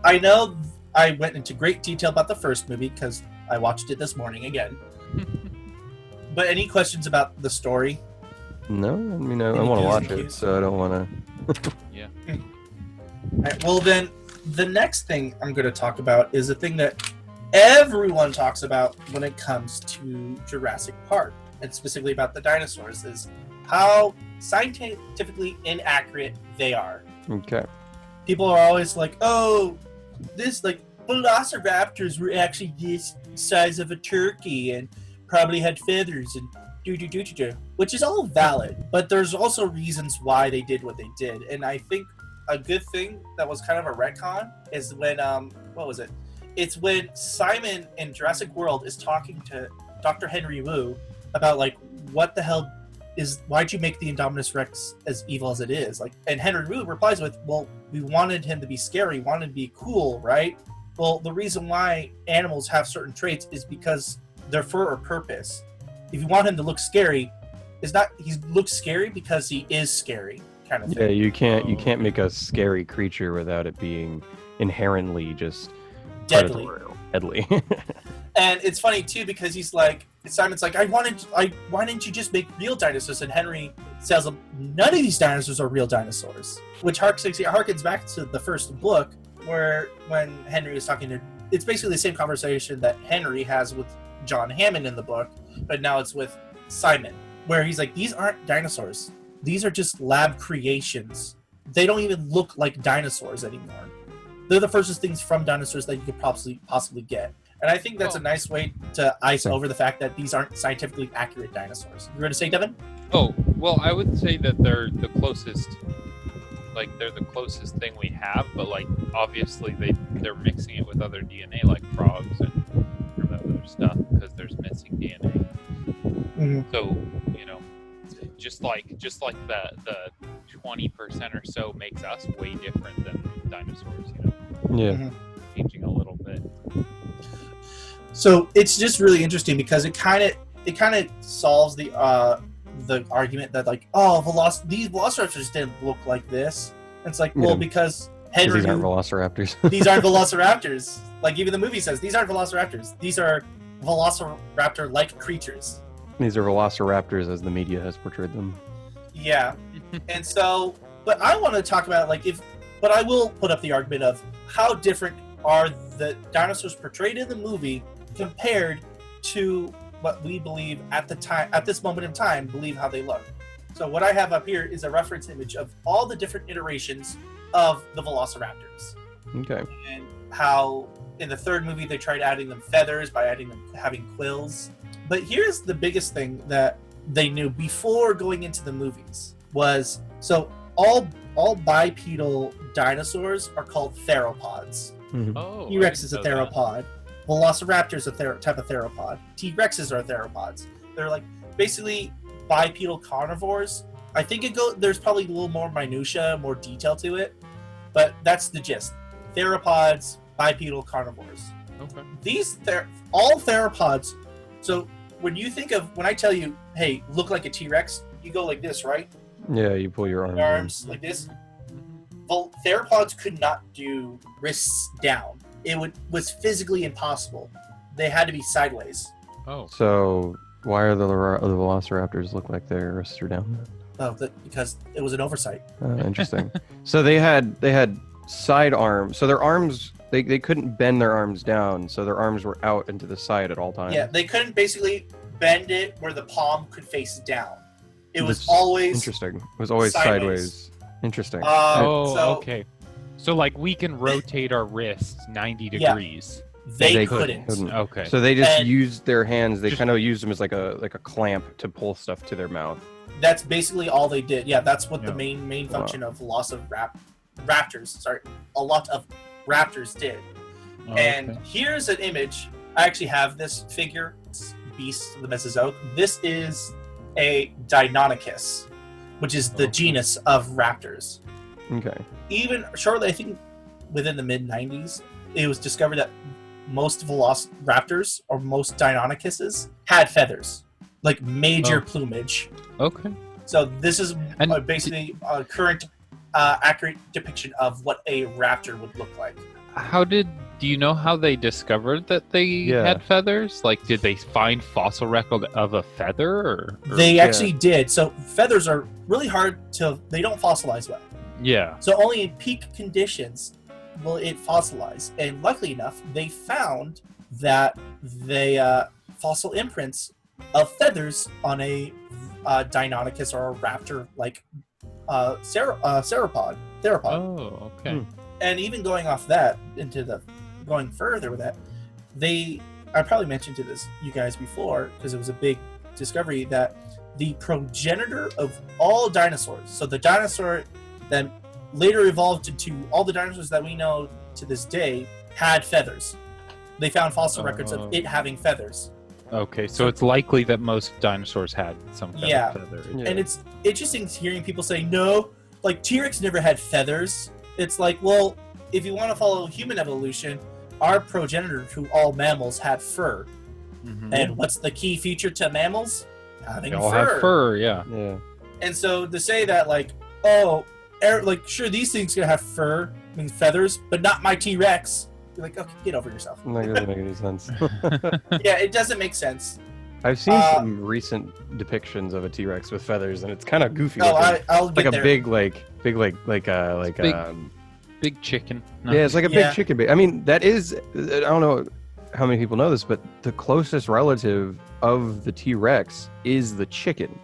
I know I went into great detail about the first movie because I watched it this morning again. But any questions about the story? No, I mean, I Any want to Q's watch and it, Q's? so I don't want to. Yeah. Alright, well, then the next thing I'm going to talk about is a thing that everyone talks about when it comes to Jurassic Park, and specifically about the dinosaurs, is how scientifically inaccurate they are. Okay. People are always like, oh, this, like, velociraptors were actually this size of a turkey, and probably had feathers and do, which is all valid. But there's also reasons why they did what they did, and I think a good thing that was kind of a retcon is when what was it? It's when Simon in Jurassic World is talking to Dr. Henry Wu about like what the hell is why'd you make the Indominus Rex as evil as it is? Like, and Henry Wu replies with, well, we wanted him to be scary, wanted to be cool, right? Well, the reason why animals have certain traits is because they're for a purpose. If you want him to look scary, he looks scary because he is scary, kind of thing. Yeah, you can't make a scary creature without it being inherently just Deadly. Deadly. And it's funny too because Simon's like, why didn't you just make real dinosaurs? And Henry tells him, none of these dinosaurs are real dinosaurs. Which harkens back to the first book, where when Henry is talking to, it's basically the same conversation that Henry has with John Hammond in the book, but now it's with Simon, where he's like, these aren't dinosaurs. These are just lab creations. They don't even look like dinosaurs anymore. They're the furthest things from dinosaurs that you could possibly get. And I think that's a nice way to ice over the fact that these aren't scientifically accurate dinosaurs. You were going to say, Devin? Oh, well, I would say that they're the closest, they're the closest thing we have, but obviously they're mixing it with other DNA, like frogs and other stuff, because there's missing DNA. Mm-hmm. So, just like the 20% or so makes us way different than dinosaurs, Yeah. Mm-hmm. Changing a little bit. So it's just really interesting because it kind of solves the argument that these velociraptors didn't look like this. And it's like, well, because Henry, these aren't velociraptors. These aren't velociraptors. Like even the movie says, these aren't velociraptors. These are velociraptor-like creatures. These are velociraptors as the media has portrayed them. Yeah. And so, but I want to talk about but I will put up the argument of how different are the dinosaurs portrayed in the movie compared to what we believe at this moment in time, believe how they look. So what I have up here is a reference image of all the different iterations of the velociraptors. Okay. And how in the third movie they tried adding them feathers by having quills. But here's the biggest thing that they knew before going into the movies was, so all bipedal dinosaurs are called theropods. Mm-hmm. Oh, T-Rex is a theropod. Velociraptor is a type of theropod. T-Rexes are theropods. They're basically bipedal carnivores. I think there's probably a little more minutia, more detail to it, but that's the gist. Theropods, bipedal carnivores. Okay. All theropods. So when I tell you, hey, look like a T-Rex, you go like this, right? Yeah, you pull your Arms like this. Well, theropods could not do wrists down. It was physically impossible. They had to be sideways. Oh. So why are the velociraptors look like their wrists are down? Oh, because it was an oversight. Interesting. So they had side arms. So their arms, they couldn't bend their arms down. So their arms were out into the side at all times. Yeah, they couldn't basically bend it where the palm could face down. It was always interesting. It was always sideways. Interesting. Okay. So we can rotate our wrists 90 degrees. They couldn't. Okay. So they just used their hands. They kind of used them as like a clamp to pull stuff to their mouth. That's basically all they did. Yeah, that's what the main function of raptors. Sorry, a lot of raptors did. And here's an image. I actually have this figure. It's Beast of the Mesozoic. This is a Deinonychus, which is the genus of raptors. Okay. Even shortly, I think within the mid-90s, it was discovered that most velociraptors or most Deinonychuses had feathers, like major plumage. Okay. So this is basically a current accurate depiction of what a raptor would look like. Do you know how they discovered that they had feathers? Did they find fossil record of a feather? Or they actually did. So feathers are really hard they don't fossilize well. Yeah. So only in peak conditions will it fossilize. And luckily enough, they found that fossil imprints of feathers on a Deinonychus or a raptor-like theropod. Oh, okay. And even going off that going further with that, they I probably mentioned to this you guys before because it was a big discovery that the progenitor of all dinosaurs, so the dinosaur that later evolved into all the dinosaurs that we know to this day, had feathers. They found fossil records of it having feathers. Okay, so it's likely that most dinosaurs had some kind Yeah. of feather. Yeah. And it's interesting hearing people say, no, like T-Rex never had feathers. It's like, well, if you want to follow human evolution, our progenitor to all mammals had fur. Mhm. And what's the key feature to mammals? Having They all fur. have fur, yeah. Yeah. And so to say that, like, oh, like, sure, these things can have fur, I mean, feathers, but not my T-Rex. You're like, okay, get over yourself. Not gonna make any sense. Yeah, it doesn't make sense. I've seen some recent depictions of a T-Rex with feathers, and it's kind of goofy. Oh, looking. I'll It's get like a there. big Big chicken. No. yeah, it's like a Yeah. big chicken. I mean, that is, I don't know how many people know this, but the closest relative of the T-Rex is the chicken.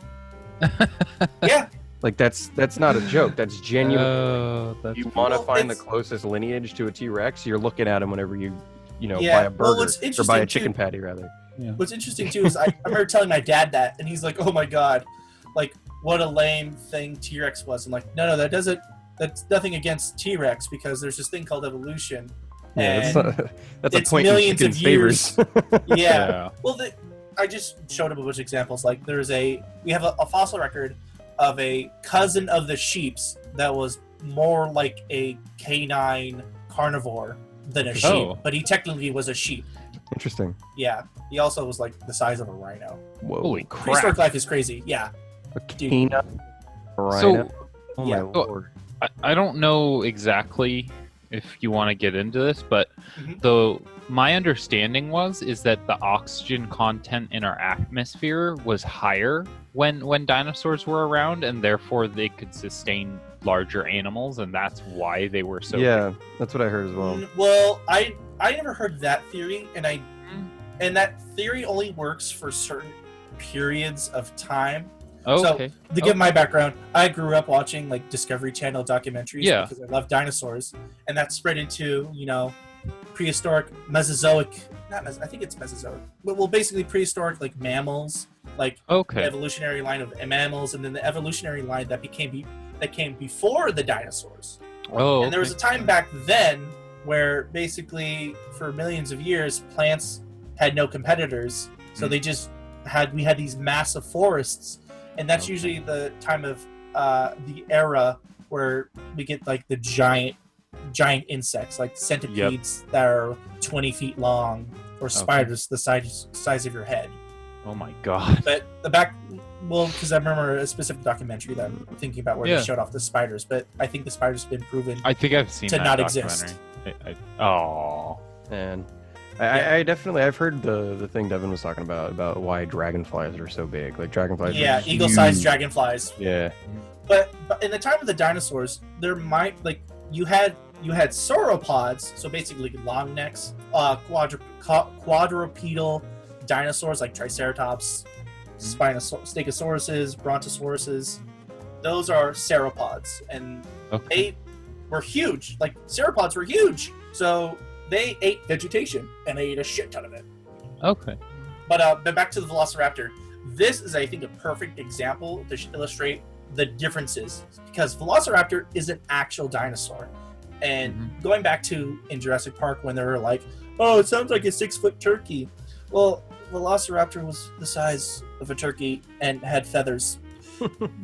Yeah. Like that's not a joke. That's genuine. Oh, that's You want to Well, find the it's- closest lineage to a T-Rex, you're looking at him whenever you Yeah, buy a well, burger what's or buy a interesting, chicken too- patty rather. What's interesting too is I remember telling my dad that, and he's like, "Oh my god, like what a lame thing T-Rex was." I'm like, "No, that's nothing against T-Rex because there's this thing called evolution." Yeah, And that's a it's point in millions of chicken's favors. yeah. Well, I just showed him a bunch of examples. Like we have a fossil record of a cousin of the sheep's that was more like a canine carnivore than a sheep, Oh. but he technically was a sheep. Interesting. Yeah, he also was like the size of a rhino. Whoa. Holy crap. Prehistoric life is crazy. Yeah. A Dude. canine rhino. So Oh yeah. my lord. I don't know exactly if you want to get into this, but Mhm. my understanding is that the oxygen content in our atmosphere was higher when dinosaurs were around, and therefore they could sustain larger animals, and that's why they were so Yeah, that's what I heard as well. Well, I never heard that theory, and that theory only works for certain periods of time. Oh, So, okay. To give my background, I grew up watching like Discovery Channel documentaries Yeah. because I love dinosaurs, and that spread into prehistoric Mesozoic. I think it's Mesozoic. Well, basically prehistoric like mammals, like the Okay. evolutionary line of mammals, and then the evolutionary line that came before the dinosaurs. Oh, And there was a time back then where basically for millions of years plants had no competitors, so they just we had these massive forests, and that's Okay. usually the time of the era where we get like the giant insects like centipedes that are 20 feet long, or spiders the size of your head. Oh my god. But because I remember a specific documentary that I'm thinking about where Yeah. they showed off the spiders, but I think the spiders have been proven I think I've seen to that not documentary. exist. Oh. And I definitely I've heard the thing Devin was talking about why dragonflies are so big. Like dragonflies. Yeah, are eagle-sized huge. dragonflies. Yeah. But in the time of the dinosaurs, there might you had sauropods, so basically long necks, quadrupedal dinosaurs like Triceratops, Stegosauruses, Brontosauruses. Those are sauropods, and Okay. they were huge. Like sauropods were huge, so they ate vegetation and they ate a shit ton of it. Okay. But back to the Velociraptor. This is, I think, a perfect example to illustrate the differences, because Velociraptor is an actual dinosaur. And going back to in Jurassic Park when they were like, "Oh, it sounds like a 6-foot turkey." Well, Velociraptor was the size of a turkey and had feathers.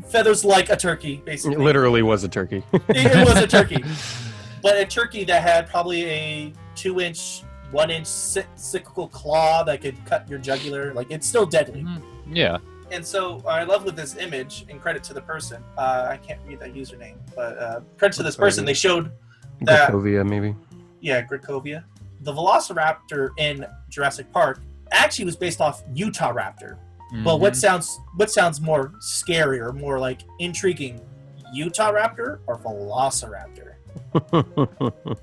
Feathers like a turkey, basically. It literally was a turkey. It was a turkey. But a turkey that had probably a 2-inch, 1-inch cyclical claw that could cut your jugular. Like, it's still deadly. Yeah. And so I love with this image, and credit to the person. I can't read that username, but credit to this person. They showed that, Grechovia, maybe. yeah, Grechovia. The Velociraptor in Jurassic Park actually was based off Utah Raptor. But what sounds more scary or more like intriguing, Utah Raptor or Velociraptor?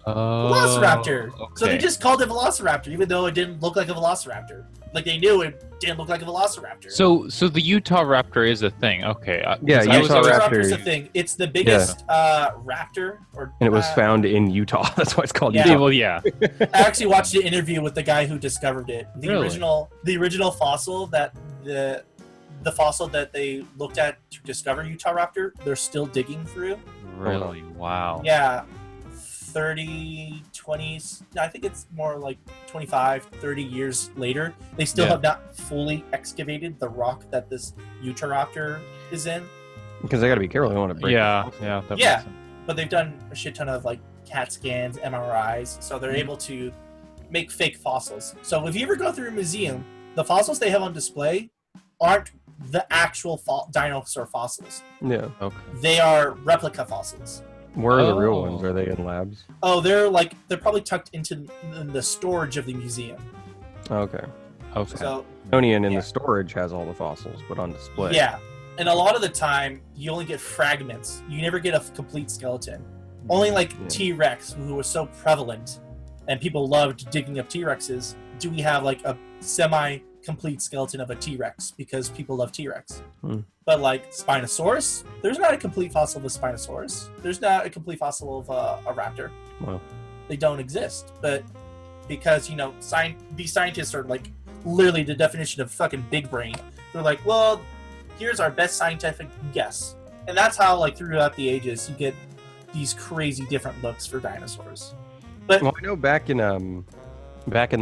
Velociraptor. So they okay. just called it Velociraptor, even though it didn't look like a Velociraptor. Like they knew it didn't look like a velociraptor. So the Utah raptor is a thing. Okay. Yeah, 'cause I was Utah always- raptor. Raptor's a thing. It's the biggest raptor. And it was found in Utah. That's why it's called Yeah. Utah. Well, yeah. I actually watched an interview with the guy who discovered it. The Really? original fossil that the fossil that they looked at to discover Utah raptor, they're still digging through. Really? Wow. Yeah. 30, 20s, I think it's more like 25, 30 years later. They still Yeah. have not fully excavated the rock that this Utah raptor is in. Because they got to be careful. They want to break. Yeah. Yeah. That Yeah. makes sense. But they've done a shit ton of like CAT scans, MRIs, so they're able to make fake fossils. So if you ever go through a museum, the fossils they have on display aren't the actual dinosaur fossils. Yeah. Okay. They are replica fossils. Where are the real Oh. ones? Are they in labs? Oh, they're probably tucked into the storage of the museum. Okay. Okay. So Smithsonian in Yeah. the storage has all the fossils, but on display. yeah, and a lot of the time you only get fragments. You never get a complete skeleton. Only like Yeah. T-Rex, who was so prevalent, and people loved digging up T-Rexes. Do we have like a semi-complete skeleton of a T-Rex because people love T-Rex? Hmm. But like Spinosaurus, there's not a complete fossil of a Spinosaurus. There's not a complete fossil of a raptor. Wow. They don't exist. But because these scientists are like literally the definition of fucking big brain. They're like, well, here's our best scientific guess, and that's how like throughout the ages you get these crazy different looks for dinosaurs. But Well, I know back in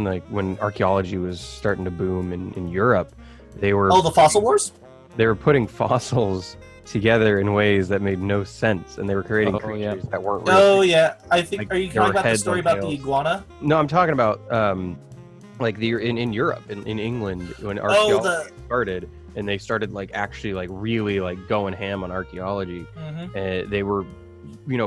like when archaeology was starting to boom in Europe, they were the fossil wars. they were putting fossils together in ways that made no sense, and they were creating Oh, creatures yeah. that weren't real. Oh yeah, I think. Like, Are you there were talking about the heads story on about the tails. iguana? No, I'm talking about like in Europe, in England, when Oh, archaeology started, and they started like actually like really like going ham on archaeology. They were,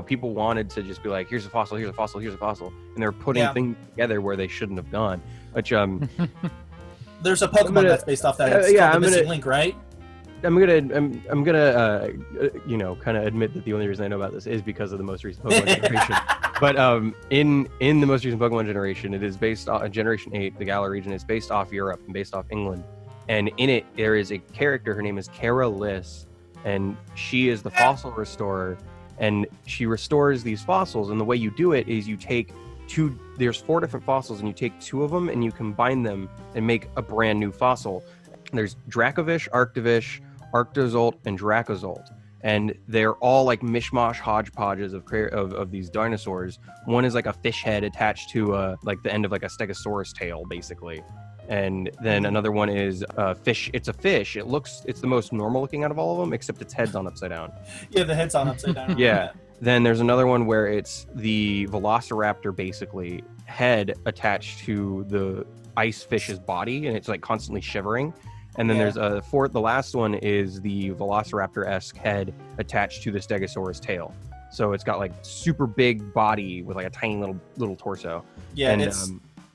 people wanted to just be like, here's a fossil, here's a fossil, here's a fossil, and they're putting Yeah. things together where they shouldn't have gone. Which There's a Pokemon gonna- that's based off that. It's yeah, called I'm the Missing gonna- Link, right? I'm gonna kind of admit that the only reason I know about this is because of the most recent Pokemon generation. But in the most recent Pokemon generation, it is based on Generation 8, the Galar region. It's based off Europe and based off England. And in it, there is a character. Her name is Kara Liss, and she is the fossil restorer. And she restores these fossils. And the way you do it is you take there's 4 different fossils, and you take 2 of them and you combine them and make a brand new fossil. There's Dracovish, Arctovish, Arctozolt, and Dracozolt. And they're all like mishmash hodgepodges of these dinosaurs. One is like a fish head attached to like the end of like a stegosaurus tail, basically. And then another one is a fish. It's a fish. It's the most normal looking out of all of them, except its head's on upside down. Yeah, the head's on upside down. Yeah. Then there's another one where it's the velociraptor, basically, head attached to the ice fish's body, and it's like constantly shivering. And then Yeah. there's the last one is the velociraptor-esque head attached to the stegosaurus tail. So it's got like super big body with like a tiny little torso. Yeah, And, I it's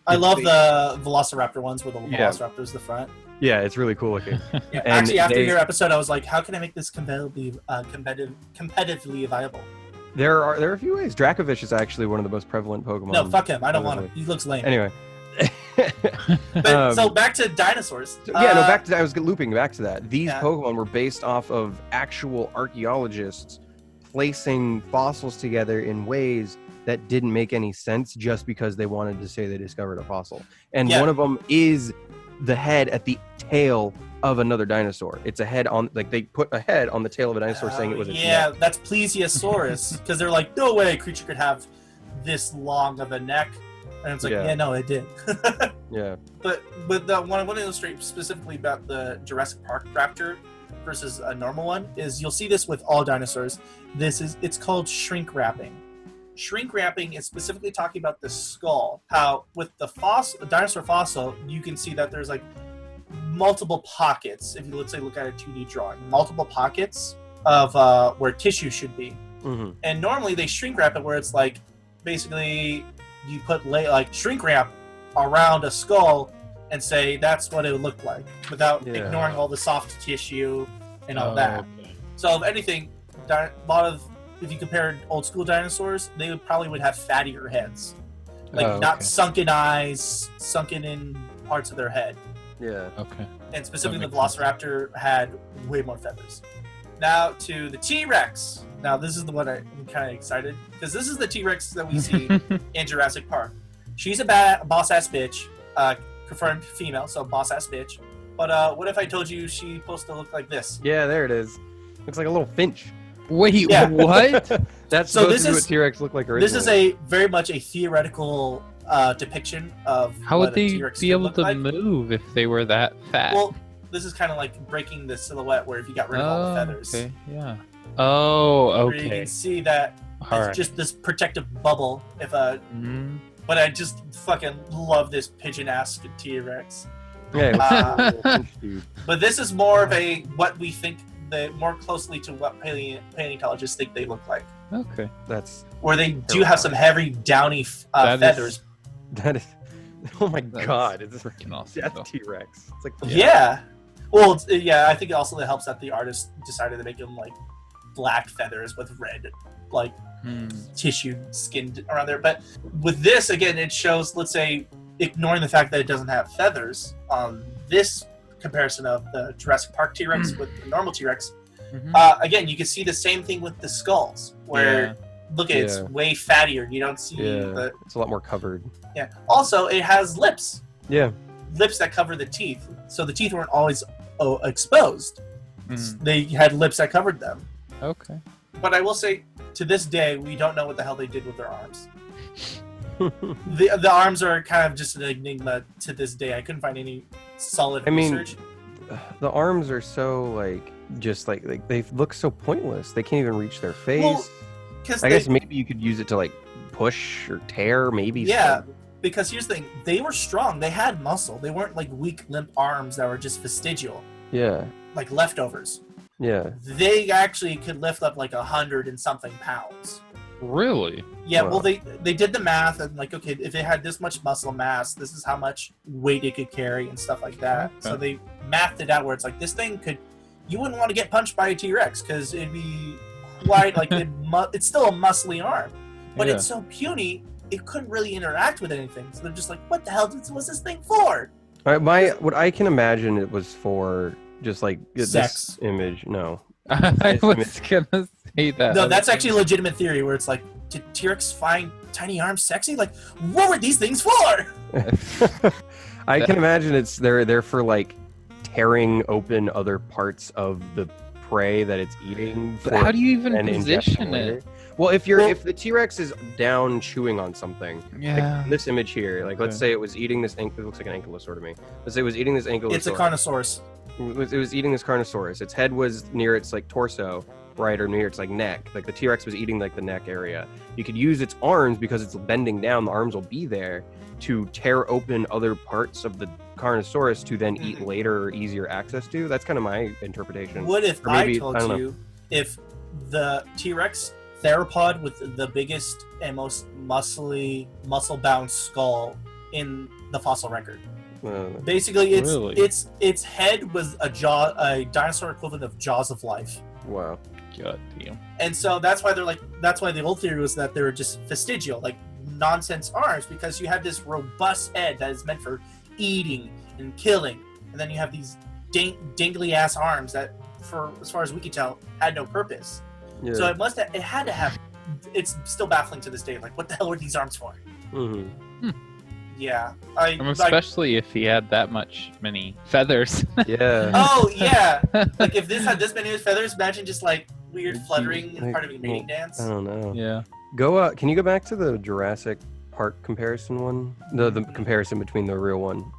love based- the Velociraptor ones where the Yeah. Velociraptor's the front. Yeah, it's really cool looking. Yeah, And actually, after they- your episode, I was like, how can I make this competitively viable? There are a few ways. Dracovish is actually one of the most prevalent Pokemon. No, fuck him. I don't want him. He looks lame. Anyway. But, so back to dinosaurs. Back to I was looping back to that. These Yeah. Pokemon were based off of actual archaeologists placing fossils together in ways that didn't make any sense just because they wanted to say they discovered a fossil. And Yeah. one of them is the head at the tail of another dinosaur. It's a head on, like they put a head on the tail of a dinosaur saying it was its Yeah, neck. that's Plesiosaurus because they're like, no way a creature could have this long of a neck, and it's like, Yeah. yeah, no, it did. Yeah. But the one I want to illustrate specifically about the Jurassic Park raptor versus a normal one is you'll see this with all dinosaurs. It's called shrink wrapping. Shrink wrapping is specifically talking about the skull. How with the dinosaur fossil, you can see that there's like multiple pockets. If you let's say look at a 2D drawing, multiple pockets of where tissue should be. Mm-hmm. And normally they shrink wrap it where it's like basically you put like shrink wrap around a skull and say that's what it would look like without Yeah. ignoring all the soft tissue and all Oh, that. okay. So if anything, a lot of if you compared old school dinosaurs, they would have fattier heads, like Oh, not okay. sunken eyes, sunken in parts of their head. Yeah. Okay. And specifically, That the makes Velociraptor had way more feathers. Now to the T-Rex. Now this is the one I'm kind of excited because this is the T-Rex that we see in Jurassic Park. She's a boss-ass bitch, confirmed female, so boss-ass bitch. But what if I told you she's supposed to look like this? Yeah, there it is. Looks like a little finch. Wait, Yeah. what? That's So supposed this to be is- what T-Rex looked like This originally. is a very much a theoretical depiction of How what would a they T-Rex be could able look to like. move if they were that fat? Well, this is kind of like breaking the silhouette where if you got rid of all the feathers. Okay, yeah. Oh, Where you okay. can see that All it's right. just this protective bubble. Mm. But I just fucking love this pigeon-ass T-Rex. Yeah, it looks like a Uh, little finch dude. But this is more of a what we think more closely to what paleontologists think they look like, Okay. That's where they do have some heavy downy That is- feathers. that is. Oh my That's god! It's freaking awesome. that's though. T-Rex. It's like Yeah. Well, yeah. I think also it helps that the artist decided to make them like black feathers with red, like Hmm. tissue skinned around there. But with this, again, it shows. Let's say ignoring the fact that it doesn't have feathers on this comparison of the Jurassic Park T-Rex with the normal T-Rex. Mhm. Again, you can see the same thing with the skulls, where Yeah. look at it's Yeah. way fattier. You don't see Yeah, the it's a lot more covered. yeah. Also, it has lips, Yeah. lips that cover the teeth, so the teeth weren't always exposed. Mm. They had lips that covered them. Okay. But I will say, to this day, we don't know what the hell they did with their arms. The arms are kind of just an enigma to this day. I couldn't find any solid I mean, research. The arms are so like just like they look so pointless. They can't even reach their face. Well, because I guess maybe you could use it to like push or tear. Maybe. yeah, because here's the thing: they were strong. They had muscle. They weren't like weak, limp arms that were just vestigial, Yeah. like leftovers. Yeah. They actually could lift up like 100 and something pounds. Really? Yeah, Wow. well, they did the math and like, okay, if it had this much muscle mass, this is how much weight it could carry and stuff like that. Okay. So they mathed it out where it's like this thing could, you wouldn't want to get punched by a T-Rex because it'd be quite like it's still a muscly arm, but Yeah. it's so puny it couldn't really interact with anything. So they're just like, what the hell was this thing for? What I can imagine it was for just like Sex. this image. No. I was gonna say that. No, that's actually a legitimate theory where it's like, did T-Rex find tiny arms sexy? Like, what were these things for? I can imagine they're for like tearing open other parts of the prey that it's eating. But for how do you even an position ingestion later. it? Well, if Well- the T-Rex is down chewing on something, Yeah. like this image here, like let's Okay. say it was eating this. It looks like an ankylosaur to me. Let's say it was eating this ankylosaur. It's a Carnosaurus. It was eating this Carnosaurus. Its head was near its like torso, right, or near its like neck. Like the T-Rex was eating like the neck area. You could use its arms because it's bending down. The arms will be there to tear open other parts of the Carnosaurus to then eat later or easier access to. That's kind of my interpretation. What if Or I maybe- told I don't know. you if the T-Rex theropod with the biggest and most muscle-bound skull in the fossil record? Basically, Really? its head was a dinosaur equivalent of Jaws of Life. Wow. God damn. And so that's why the old theory was that they were just vestigial, like nonsense arms, because you have this robust head that is meant for eating and killing, and then you have these dingly ass arms that, for as far as we could tell, had no purpose. Yeah. So it had to have. It's still baffling to this day. Like, what the hell were these arms for? Mhm. Yeah, Especially if he had that many feathers. Yeah. Oh yeah, like if this had this many feathers, imagine just like weird fluttering Like, as part of a mating dance. I don't know. Yeah. Can you go back to the Jurassic Park comparison one? The comparison between the real one.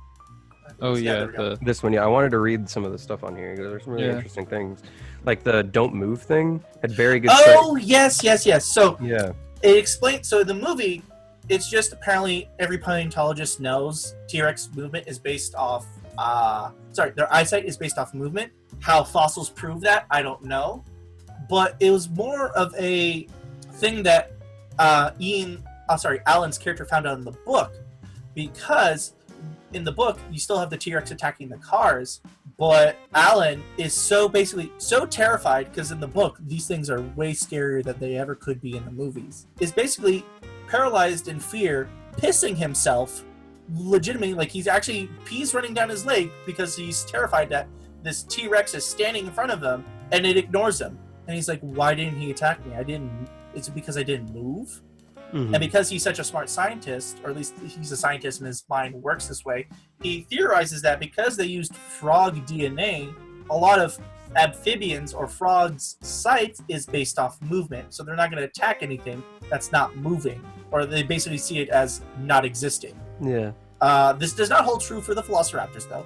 Oh yeah. there we go. This one, yeah. I wanted to read some of the stuff on here. There's some really Yeah. interesting things. Like the don't move thing had very good Oh yes. So Yeah. it explains. So the movie, it's just apparently every paleontologist knows T-Rex movement is based off. Their eyesight is based off movement. How fossils prove that, I don't know. But it was more of a thing that Alan's character found out in the book, because in the book you still have the T-Rex attacking the cars, but Alan is so terrified, because in the book these things are way scarier than they ever could be in the movies. Is basically paralyzed in fear, pissing himself legitimately, like, he's actually pees running down his leg because he's terrified that this T-Rex is standing in front of him and it ignores him. And he's like, why didn't he attack me? Is it because I didn't move? Mhm. And because he's such a smart scientist, or at least he's a scientist and his mind works this way, he theorizes that because they used frog DNA, a lot of amphibians or frogs' sight is based off movement. So they're not going to attack anything that's not moving, or they basically see it as not existing. Yeah. This does not hold true for the velociraptors, though.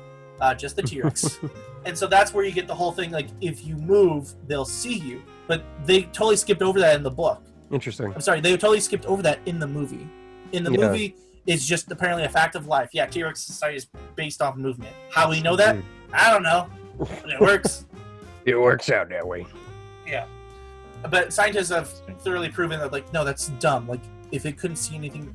Just the T-Rex. And so that's where you get the whole thing, like, if you move, they'll see you. But they totally skipped over that in the book. Interesting. I'm sorry, they totally skipped over that in the movie. In the movie, it's just apparently a fact of life. Yeah, T-Rex society is based off movement. How we know that? I don't know. But it works. It works out that way. Yeah. But scientists have thoroughly proven that, like, no, that's dumb. Like, if it couldn't see anything.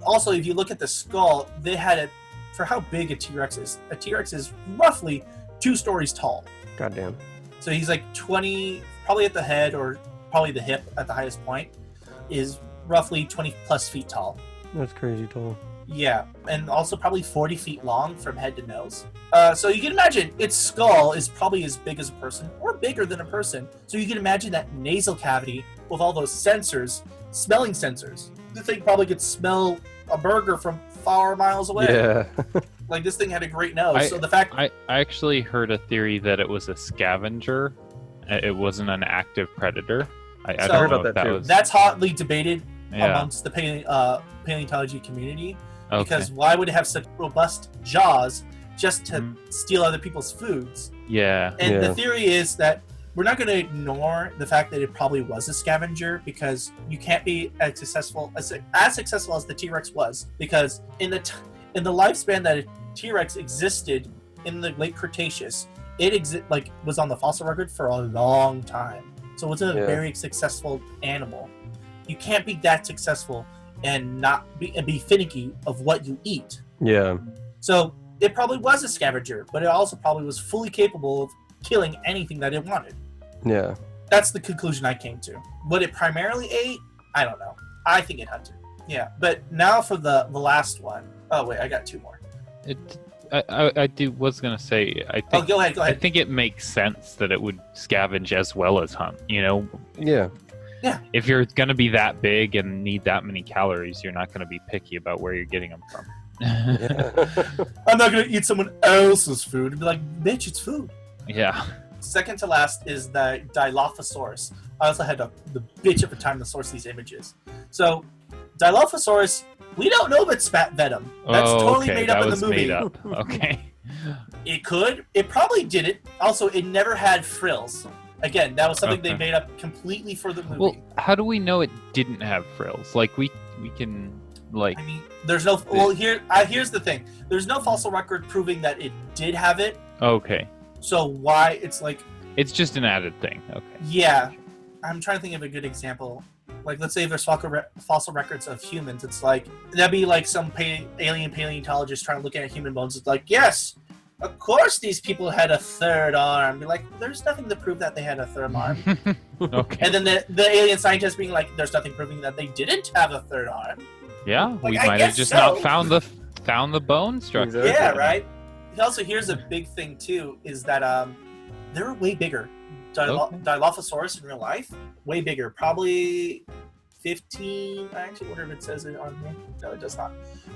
Also, if you look at the skull, they had it for how big a T-Rex is roughly 2 stories tall. Goddamn. So he's like 20, probably at the head or probably the hip at the highest point, is roughly 20 plus feet tall. That's crazy tall. Yeah, and also probably 40 feet long from head to nose. So you can imagine its skull is probably as big as a person or bigger than a person. So you can imagine that nasal cavity with all those sensors, smelling sensors. The thing probably could smell a burger from far miles away. Yeah. Like, this thing had a great nose. So the fact I actually heard a theory that it was a scavenger. It wasn't an active predator. I So- don't heard know about if that too. was. that's hotly debated Yeah. amongst the paleontology community. Okay. Because why would it have such robust jaws just to Mhm. steal other people's foods? Yeah. And Yeah. the theory is that we're not going to ignore the fact that it probably was a scavenger, because you can't be as successful as the T-Rex was, because in the lifespan that a T-Rex existed in the late Cretaceous, it was on the fossil record for a long time. So it was a Yeah. very successful animal. You can't be that successful and not be finicky of what you eat. Yeah. So it probably was a scavenger, but it also probably was fully capable of killing anything that it wanted. Yeah. That's the conclusion I came to. What it primarily ate, I don't know. I think it hunted. Yeah, but now for the last one. Oh wait, I got 2 more. Was gonna say. I Oh, think. go ahead. I think it makes sense that it would scavenge as well as hunt. You know, Yeah. if you're gonna be that big and need that many calories, you're not gonna be picky about where you're getting them from. Yeah. I'm not gonna eat someone else's food and be like, bitch, it's food. Yeah. Second to last is the Dilophosaurus. I also had the bitch of a time to source these images. So, Dilophosaurus, we don't know if it spat venom. That's totally made up that in was the movie. made up. Okay. It could. It probably didn't. Also, it never had frills. Again, that was something they Okay. made up completely for the movie. Well, how do we know it didn't have frills? Like we can like. I mean, there's no. Well, here's the thing. There's no fossil record proving that it did have it. Okay. So why it's like, It's just an added thing. Okay. yeah, I'm trying to think of a good example. Like, let's say if there's fossil records of humans, it's like that'd be like some alien paleontologist trying to look at human bones. It's like, yes, of course these people had a third arm. Be like, there's nothing to prove that they had a third arm. Okay. And then the alien scientist being like, there's nothing proving that they didn't have a third arm. Yeah, Like, we I might have guess just so. not found the bone structure. Exactly. Yeah, right. Also, here's a big thing too: is that they were way bigger. Okay. Dilophosaurus in real life, way bigger. Probably 15. I actually wonder if it says it on here. No, it does not.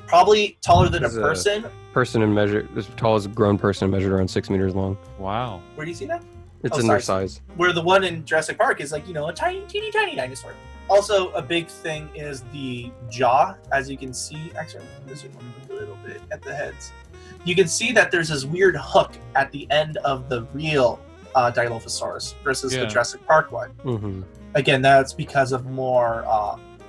Probably taller than a It's a- person. Person and measured as tall as a grown person, measured around 6 meters long. Wow. Where do you see that? It's Oh, in their sorry. size. Where the one in Jurassic Park is like, a teeny tiny dinosaur. Also, a big thing is the jaw. As you can see, actually, I'm going to zoom in a little bit at the heads. You can see that there's this weird hook at the end of the real Dilophosaurus versus the Yeah. Jurassic Park one. Mm-hmm. Again, that's because of more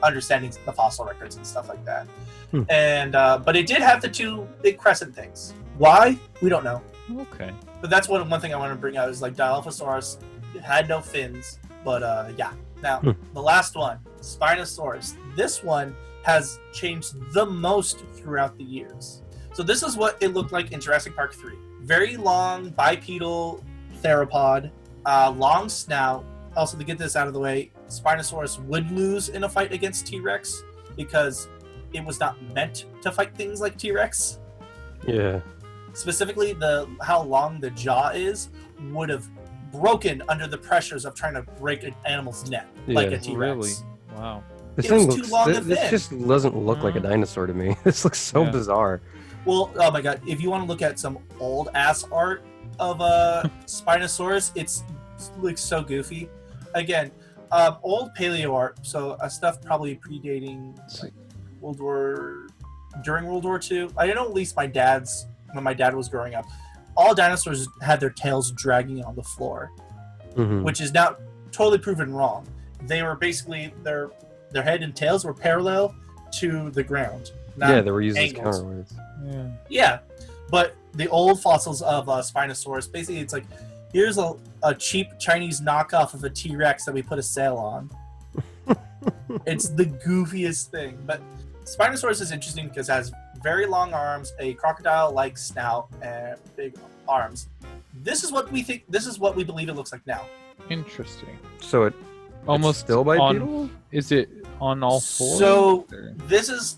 understanding the fossil records and stuff like that. Hmm. And but it did have the 2 big crescent things. Why? We don't know. Okay. But that's one thing I want to bring out is like Dilophosaurus had no fins, but yeah. Now the last one, Spinosaurus. This one has changed the most throughout the years. So this is what it looked like in Jurassic Park 3. Very long bipedal theropod, long snout. Also, to get this out of the way, Spinosaurus would lose in a fight against T-Rex because it was not meant to fight things like T-Rex. Yeah. Specifically, how long the jaw is would have broken under the pressures of trying to break an animal's neck like a T-Rex. Really? Wow. This It thing was too long and this thin. just doesn't look like a dinosaur to me. This looks so Yeah. bizarre. Well, oh my god, if you want to look at some old ass art of Spinosaurus, it looks so goofy. Again, old paleo art, so stuff probably predating like during World War II. I know at least when my dad was growing up, all dinosaurs had their tails dragging on the floor, Mhm. which is now totally proven wrong. They were basically their head and tails were parallel to the ground. Not Yeah, they were used as angles. counterweights. Yeah. Yeah, but the old fossils of Spinosaurus, basically, it's like here's a cheap Chinese knockoff of a T-Rex that we put a sail on. It's the goofiest thing, but Spinosaurus is interesting because it has very long arms, a crocodile-like snout, and big arms. This is what we think. This is what we believe it looks like now. Interesting. So it's Almost still bipedal? Is it on all fours? So or- this is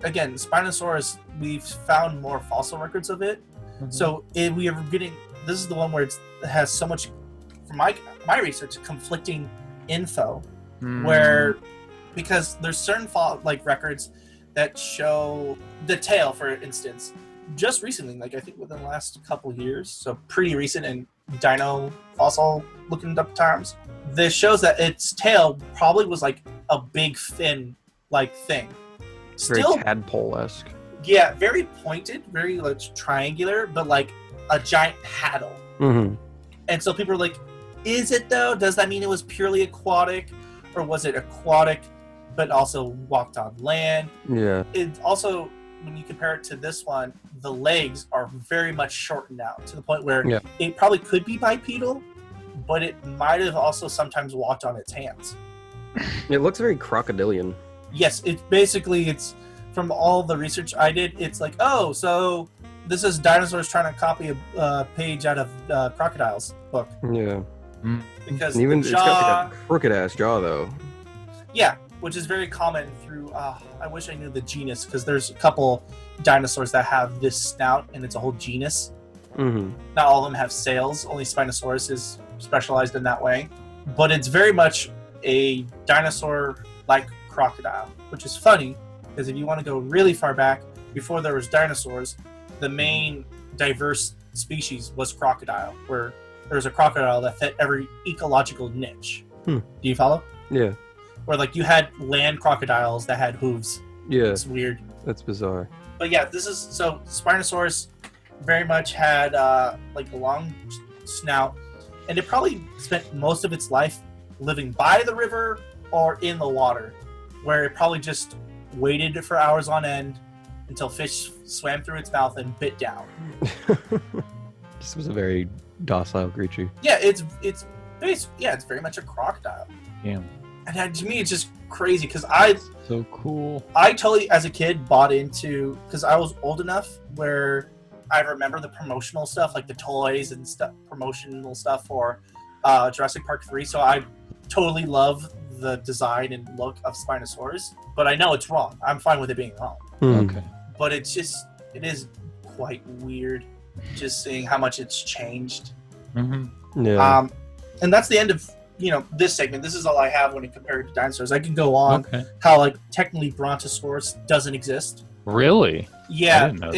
again Spinosaurus. We've found more fossil records of it. Mhm. So we are getting. This is the one where it has so much, from my research, conflicting info. Where, because there's certain records that show the tail, for instance, just recently, like I think within the last couple years, so pretty recent in dino fossil looking up times. This shows that its tail probably was like a big fin like thing. very Still, tadpole-esque. yeah, very pointed, very like triangular, but like a giant paddle. Mm-hmm. And so people are like, is it though? Does that mean it was purely aquatic? Or was it aquatic but also walked on land? Yeah. It also, when you compare it to this one, the legs are very much shortened out to the point where Yeah. it probably could be bipedal, but it might have also sometimes walked on its hands. It looks very crocodilian. Yes, it's from all the research I did, it's like, oh, so this is dinosaurs trying to copy a page out of Crocodile's book. Yeah. Because And even the it's got jaw, like a crooked-ass jaw, though. yeah, which is very common through, I wish I knew the genus, because there's a couple dinosaurs that have this snout, and it's a whole genus. Mm-hmm. Not all of them have sails, only Spinosaurus is specialized in that way. But it's very much a dinosaur-like crocodile, which is funny, because if you want to go really far back, before there was dinosaurs, the main diverse species was crocodile, where there was a crocodile that fit every ecological niche. Hmm. Do you follow? Yeah. Where like you had land crocodiles that had hooves. Yeah. It's weird. That's bizarre. But yeah, this is so Spinosaurus very much had like a long snout, and it probably spent most of its life living by the river or in the water, where it probably just waited for hours on end until fish swam through its mouth and bit down. This was a very docile creature. Yeah, it's very much a crocodile. Yeah. And to me, it's just crazy because So cool. I totally, as a kid, bought into, because I was old enough where I remember the promotional stuff, like the toys and stuff, promotional stuff for Jurassic Park 3. So I totally love the design and look of Spinosaurus, but I know it's wrong. I'm fine with it being wrong. Okay. But it is quite weird just seeing how much it's changed. Mm-hmm. Yeah. And that's the end of this segment. This is all I have when it compared to dinosaurs. I can go on Okay. how like technically Brontosaurus doesn't exist. Really? Yeah, didn't know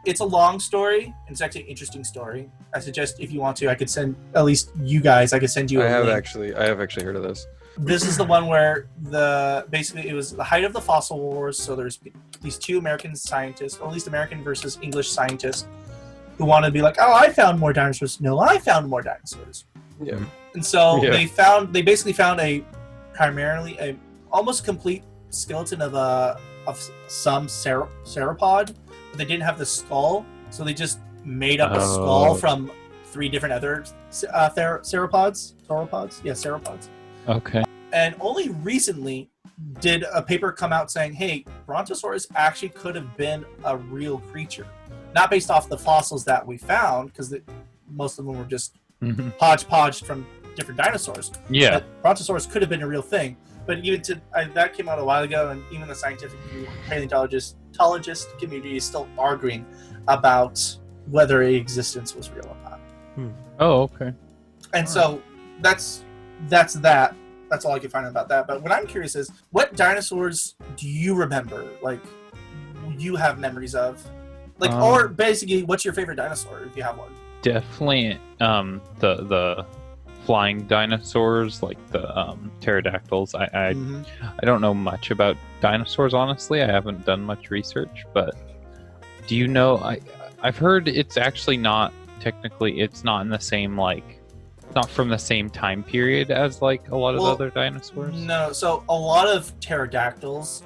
it's a long story. And it's actually an interesting story. I suggest if you want to, I could send at least you guys. I could send you. I have link. actually heard of this. This is the one where basically it was the height of the fossil wars. So there's these two American scientists, or at least American versus English scientists, who wanted to be like, oh, I found more dinosaurs. No, I found more dinosaurs. Yeah. And so Yeah. they basically found primarily a almost complete skeleton of some sauropod, but they didn't have the skull, so they just made up a skull from 3 different other sauropods. Yeah, sauropods. Okay. And only recently did a paper come out saying, hey, Brontosaurus actually could have been a real creature. Not based off the fossils that we found, because most of them were just Mm-hmm. hodgepodge from different dinosaurs. Yeah. But Brontosaurus could have been a real thing. But even that came out a while ago, and even the scientific paleontologist community is still arguing about whether existence was real or not. Oh, okay. And so that's that. That's all I can find out about that. But what I'm curious is, what dinosaurs do you remember? Like, you have memories of? Like, or basically, what's your favorite dinosaur if you have one? Definitely the flying dinosaurs, like the pterodactyls. I don't know much about dinosaurs, honestly. I haven't done much research, but do you know? I've heard it's actually not technically. It's not in the same not from the same time period as like a lot of other dinosaurs. No, so a lot of pterodactyls,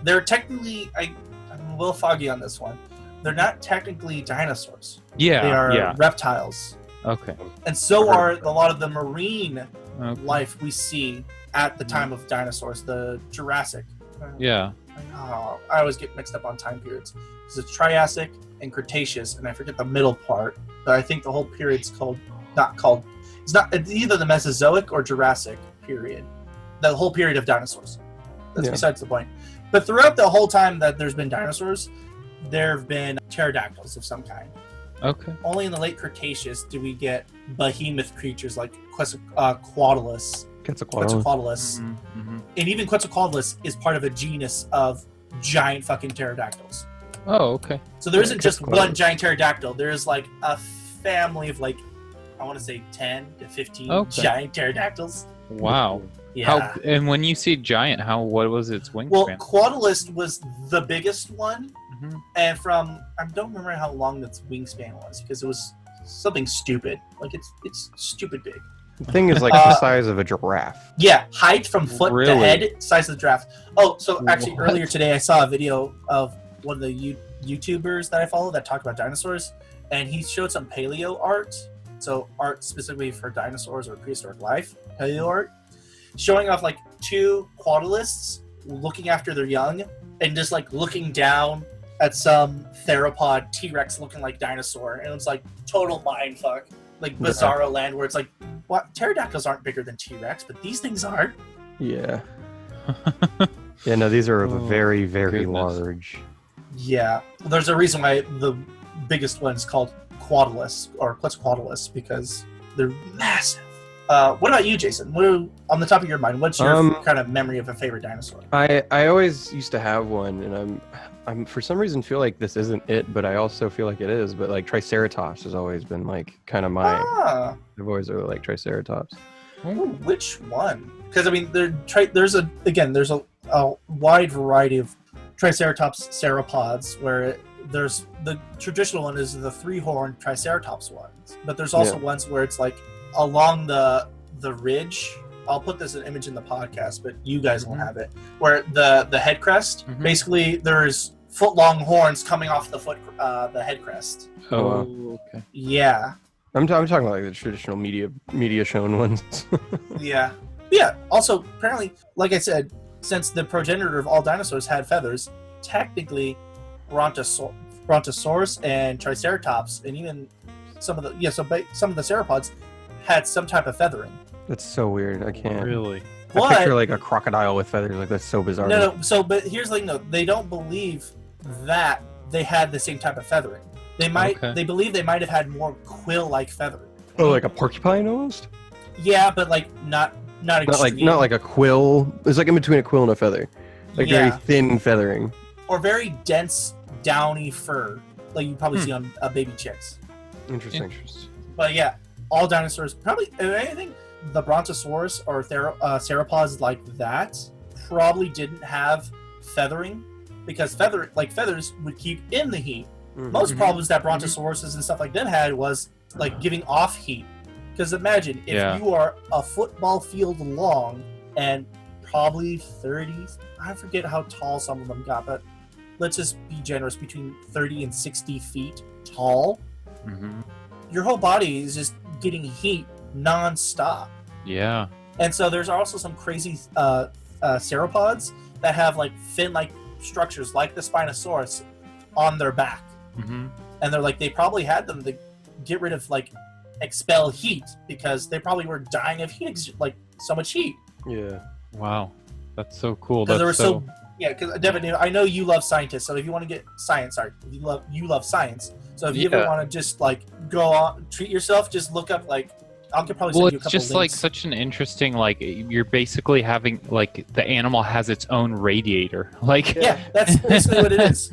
they're technically. I'm a little foggy on this one. They're not technically dinosaurs. Yeah, they are reptiles. Okay. And so are a lot of the marine life we see at the time of dinosaurs, the Jurassic. Yeah. I always get mixed up on time periods. Because it's Triassic and Cretaceous, and I forget the middle part. But I think the whole period's it's either the Mesozoic or Jurassic period. The whole period of dinosaurs. That's besides the point. But throughout the whole time that there's been dinosaurs, there have been pterodactyls of some kind. Okay. Only in the late Cretaceous do we get behemoth creatures like Quetzalcoatlus. And even Quetzalcoatlus is part of a genus of giant fucking pterodactyls. Oh, okay. So there isn't just one giant pterodactyl. There's like a family of I want to say 10 to 15 giant pterodactyls. Wow. Yeah. And when you say giant, what was its wingspan? Well, Quetzalcoatlus was the biggest one. And I don't remember how long its wingspan was because it was something stupid. Like it's stupid big. The thing is like the size of a giraffe. Yeah, height from foot to head, size of the giraffe. Oh, so actually earlier today I saw a video of one of the YouTubers that I follow that talked about dinosaurs, and he showed some paleo art. So art specifically for dinosaurs or prehistoric life, paleo art, showing off like two quadralists looking after their young and just like looking down at some theropod T-Rex looking like dinosaur, and it's like total mindfuck, like Bizarro Land, where it's like, what? Pterodactyls aren't bigger than T-Rex, but these things aren't. Yeah. Yeah, no, these are very, very large. Yeah, there's a reason why the biggest one is called Quetzalcoatlus or Quetzalcoatlus because they're massive. What about you, Jason? On the top of your mind, what's your kind of memory of a favorite dinosaur? I always used to have one, and I'm for some reason feel like this isn't it, but I also feel like it is. But like Triceratops has always been like kind of my. I've always really liked Triceratops. Ooh, which one? Because I mean, there's a wide variety of Triceratops sauropods where there's the traditional one is the 3-horned Triceratops ones, but there's also ones where it's like along the ridge. I'll put this an image in the podcast, but you guys won't have it. Where the head crest, basically there's foot-long horns coming off the head crest. Oh, okay. Yeah. I'm talking about like the traditional media shown ones. Yeah. Also, apparently, like I said, since the progenitor of all dinosaurs had feathers, technically, Brontosaurus and Triceratops, and even some of the sauropods had some type of feathering. That's so weird. I can't. Really? I picture like a crocodile with feathers. Like that's so bizarre. No. So, but here's the thing, though. They don't believe that they had the same type of feathering. They might. Okay. They believe they might have had more quill-like feathering. Oh, like a porcupine almost. Yeah, but like not like a quill. It's like in between a quill and a feather. Like very thin feathering. Or very dense, downy fur, like you probably see on baby chicks. Interesting. But yeah, all dinosaurs probably. If anything, the Brontosaurus or sauropods like that probably didn't have feathering because feathers would keep in the heat. Most problems that Brontosauruses and stuff like that had was like giving off heat. Because imagine if you are a football field long and probably 30, I forget how tall some of them got, but let's just be generous, between 30 and 60 feet tall. Your whole body is just getting heat non-stop. Yeah. And so there's also some crazy sauropods that have like fin-like structures like the Spinosaurus on their back. And they're like, they probably had them to get rid of like expel heat because they probably were dying of heat, like so much heat. Yeah. Wow, that's so cool. Because That's there were so yeah. Because Devin, I know you love scientists, so if you want to get science, you love science. So if you ever Yeah. want to just like go on, treat yourself, just look up like I'll probably Well, send you a it's couple just like links. such an interesting, like you're basically having like the animal has its own radiator. Like Yeah, that's basically what it is.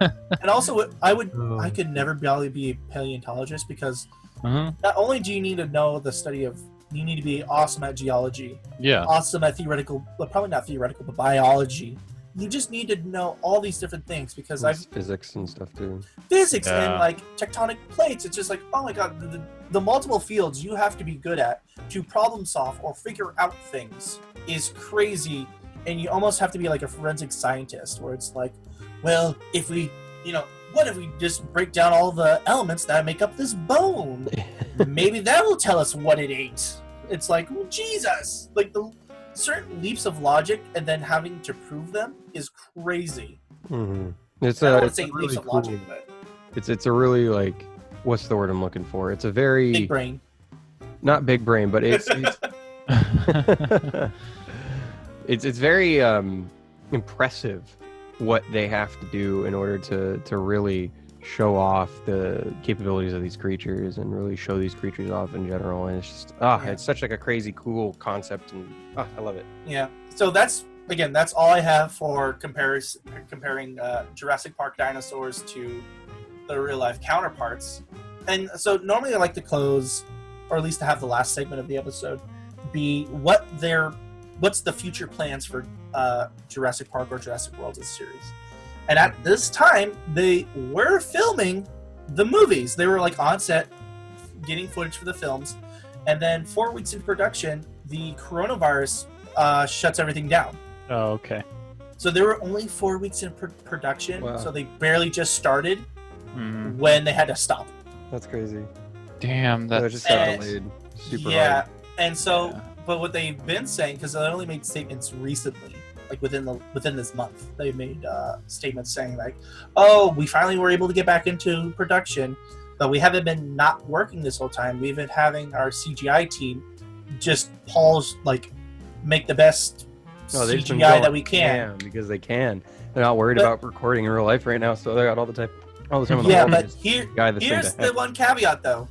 And also, I Oh. could never be a paleontologist because Uh-huh. not only do you need to know the study of, you need to be awesome at geology, Yeah. awesome at theoretical, well, probably not theoretical, but biology. You just need to know all these different things because It's physics and stuff too. physics Yeah. and like tectonic plates. It's just like, oh my god, the multiple fields you have to be good at to problem solve or figure out things is crazy, and you almost have to be like a forensic scientist, where it's like, well, if we, what if we just break down all the elements that make up this bone? Maybe that will tell us what it ate. It's like, well, Jesus, like the certain leaps of logic and then having to prove them is crazy. Mm-hmm. It's I don't want it's to say really leaps of cool. logic, but It's a really like, what's the word I'm looking for? It's a very big brain. not big brain, but it's it's very impressive what they have to do in order to really show off the capabilities of these creatures and really show these creatures off in general. And it's just it's such like a crazy cool concept, and I love it. Yeah. So that's all I have for comparing Jurassic Park dinosaurs to the real life counterparts. And so normally I like to close, or at least to have the last segment of the episode be what's the future plans for Jurassic Park or Jurassic World as a series. And at this time, they were filming the movies. They were like on set, getting footage for the films, and then 4 weeks in production, the coronavirus shuts everything down. Oh, okay. So there were only 4 weeks in production, Wow. so they barely just started Mhm. when they had to stop. That's crazy. Damn, So it that's just got And- delayed super yeah, hard. and so, Yeah. but what they've been saying, because they only made statements recently, like within this month, they made statements saying like, "Oh, we finally were able to get back into production, but we haven't been not working this whole time. We've been having our CGI team just make the best No, they've been CGI going that we can." ham because they can. They're not worried But- about recording in real life right now, so they got all the time on the Yeah, phone. but Just here, guy that's here's into the one caveat though.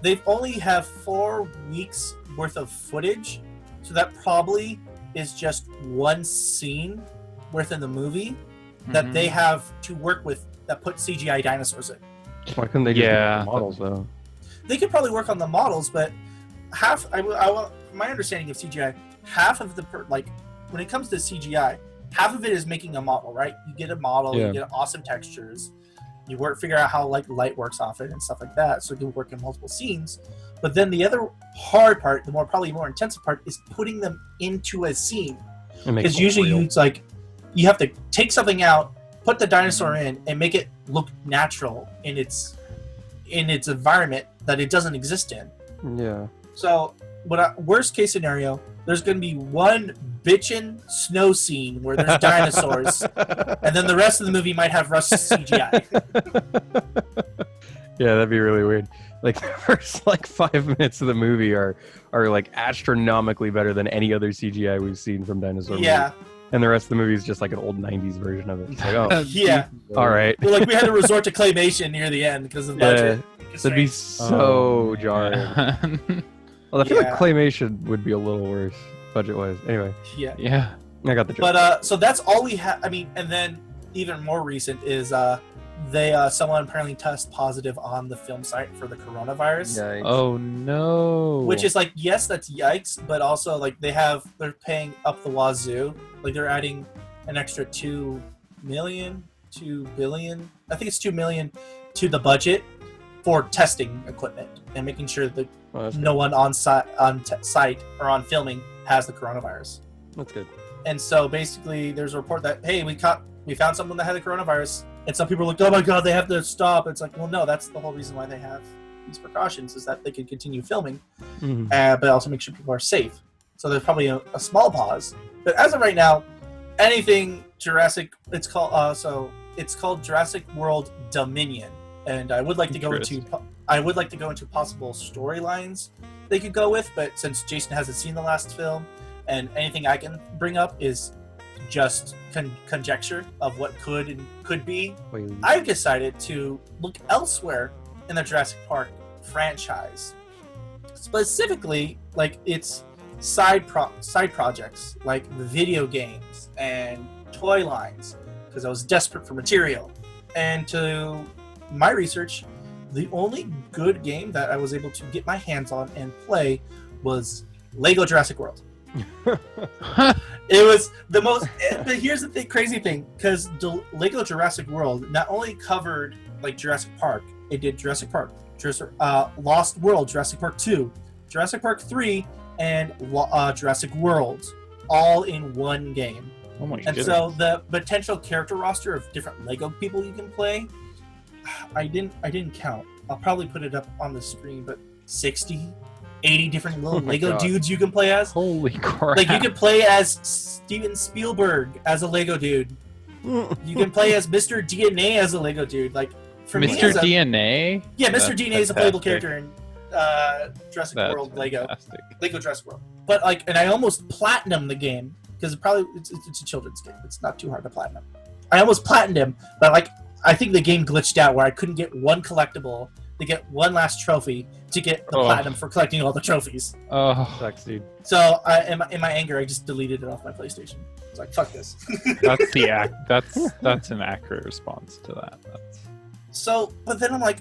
They've only have 4 weeks worth of footage, so that probably is just one scene worth in the movie that Mhm. they have to work with that put CGI dinosaurs in. Why couldn't they just Yeah. make the models though? They could probably work on the models, but my understanding of CGI, half of the when it comes to CGI, half of it is making a model, right? You get a model, Yeah. you get awesome textures, you figure out how like light works off it and stuff like that, so you can work in multiple scenes. But then the other hard part, probably more intensive part, is putting them into a scene. And make Because it usually real. it's like you have to take something out, put the dinosaur in, and make it look natural in its environment that it doesn't exist in. Yeah. So, worst case scenario, there's going to be one bitchin' snow scene where there's dinosaurs, and then the rest of the movie might have Russ CGI. Yeah, that'd be really weird. Like the first 5 minutes of the movie are like astronomically better than any other CGI we've seen from dinosaur Yeah, movies. And the rest of the movie is just like an old 90s version of it. It's like, oh, yeah. all right. Well, we had to resort to claymation near the end because of Yeah, budget. that'd be so jarring. Well, I feel Yeah. like claymation would be a little worse budget-wise. Anyway, Yeah. yeah. I got the joke. But so that's all we have. I mean, and then even more recent is someone apparently tested positive on the film site for the coronavirus. Yikes. Oh no. Which is like, yes, that's yikes, but also like they're paying up the wazoo. Like they're adding an extra 2 billion, I think it's 2 million to the budget for testing equipment and making sure that Oh, that's no one on site or on filming has the coronavirus. That's good. And so basically there's a report that, hey, we found someone that had the coronavirus, and some people are like, oh my god, they have to stop. It's like, well, no, that's the whole reason why they have these precautions, is that they can continue filming, Mhm. but also make sure people are safe. So there's probably a small pause. But as of right now, anything Jurassic, it's called Jurassic World Dominion, and I would like to go into possible storylines they could go with. But since Jason hasn't seen the last film, and anything I can bring up is just conjecture of what could be. I've decided to look elsewhere in the Jurassic Park franchise, specifically like its side projects, like video games and toy lines, because I was desperate for material. And to my research, the only good game that I was able to get my hands on and play was Lego Jurassic World. It was the most. But here's the crazy thing, because Lego Jurassic World not only covered like Jurassic Park, it did Jurassic Park, Lost World, Jurassic Park 2, Jurassic Park 3, and Jurassic World, all in one game. Oh my And goodness. so the potential character roster of different Lego people you can play, I didn't count. I'll probably put it up on the screen, but 60, 80 different little Oh my Lego God. dudes you can play as. Holy crap. Like you can play as Steven Spielberg as a Lego dude. You can play as Mr. DNA as a Lego dude. Like for me, Mr. as a, DNA? yeah, Mr. That's DNA is a playable fantastic. character in Jurassic That's World Lego. fantastic. Lego Jurassic World. But like, and I almost platinum the game because it's a children's game. It's not too hard to platinum. I almost platinumed him, but like I think the game glitched out where I couldn't get one collectible to get one last trophy to get the platinum for collecting all the trophies. Oh, Sucks, dude. So in my anger, I just deleted it off my PlayStation. It's like fuck this. that's an accurate response to that. That's... So, but then I'm like,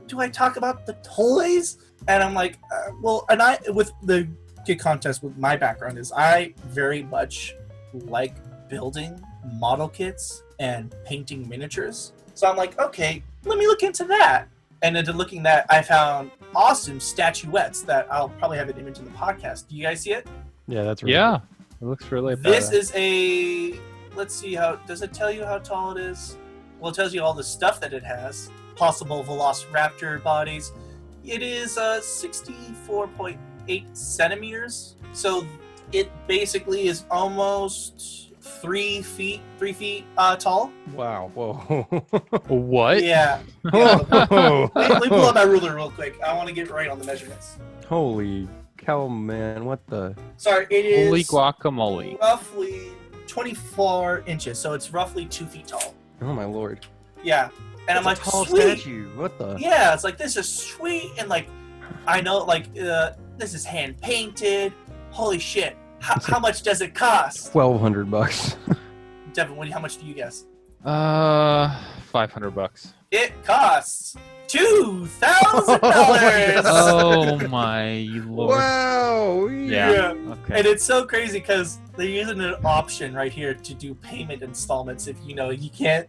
do I talk about the toys? And I'm like, well, and I with the kid contest with my background is I very much like building model kits and painting miniatures. So I'm like, okay, let me look into that. And into looking that, I found awesome statuettes that I'll probably have an image in the podcast. Do you guys see it? Yeah, that's really Yeah, it looks really This badass. is a, let's see how, does it tell you how tall it is? Well, it tells you all the stuff that it has. Possible Velociraptor bodies. It is 64.8 centimeters. So it basically is almost 3 feet tall. Wow. Whoa. What? Yeah. Whoa. Let me pull up my ruler real quick. I want to get right on the measurements. Holy cow, man. What the? Sorry, it is Holy guacamole. roughly 24 inches. So it's roughly 2 feet tall. Oh, my lord. Yeah. And I'm like, Tall sweet. statue. What the? Yeah, it's like, this is sweet. And like, I know, like, this is hand painted. Holy shit. How much does it cost? $1,200. Devin, how much do you guess? $500. It costs $2,000. Oh my lord. Wow. Yeah. Yeah. Okay. And it's so crazy because they're using an option right here to do payment installments. If you know you can't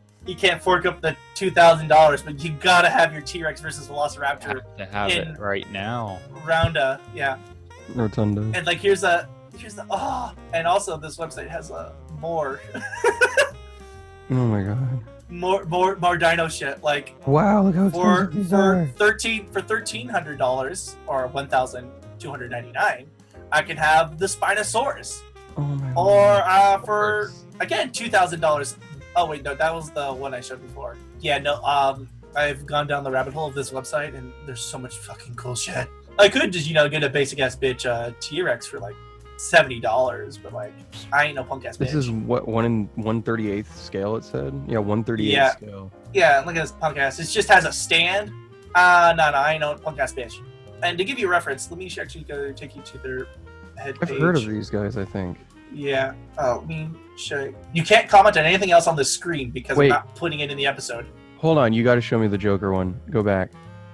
fork up the $2,000, but you gotta have your T-Rex versus Velociraptor Have to have in- it right now. Rounda. Yeah. Rotunda. And like here's the and also this website has more Oh my god. more dino shit like Wow, look how for expensive these are. $1,300 or $1,299 I can have the Spinosaurus Oh my or lord. for again $2,000. Oh wait, no, that was the one I showed before. Yeah, no, I've gone down the rabbit hole of this website and there's so much fucking cool shit. I could just get a basic ass bitch T-Rex for like $70, but like I ain't no punk ass bitch. This is what 1/138th scale it said? Yeah, 1/38th Yeah. scale. Yeah, look at this punk ass. It just has a stand. No, I ain't no punk ass bitch. And to give you a reference, let me actually go take you to their head I've page. heard of these guys, I think. Yeah. Oh, let me show you. You can't comment on anything else on the screen because Wait. I'm not putting it in the episode. Hold on, you gotta show me the Joker one. Go back.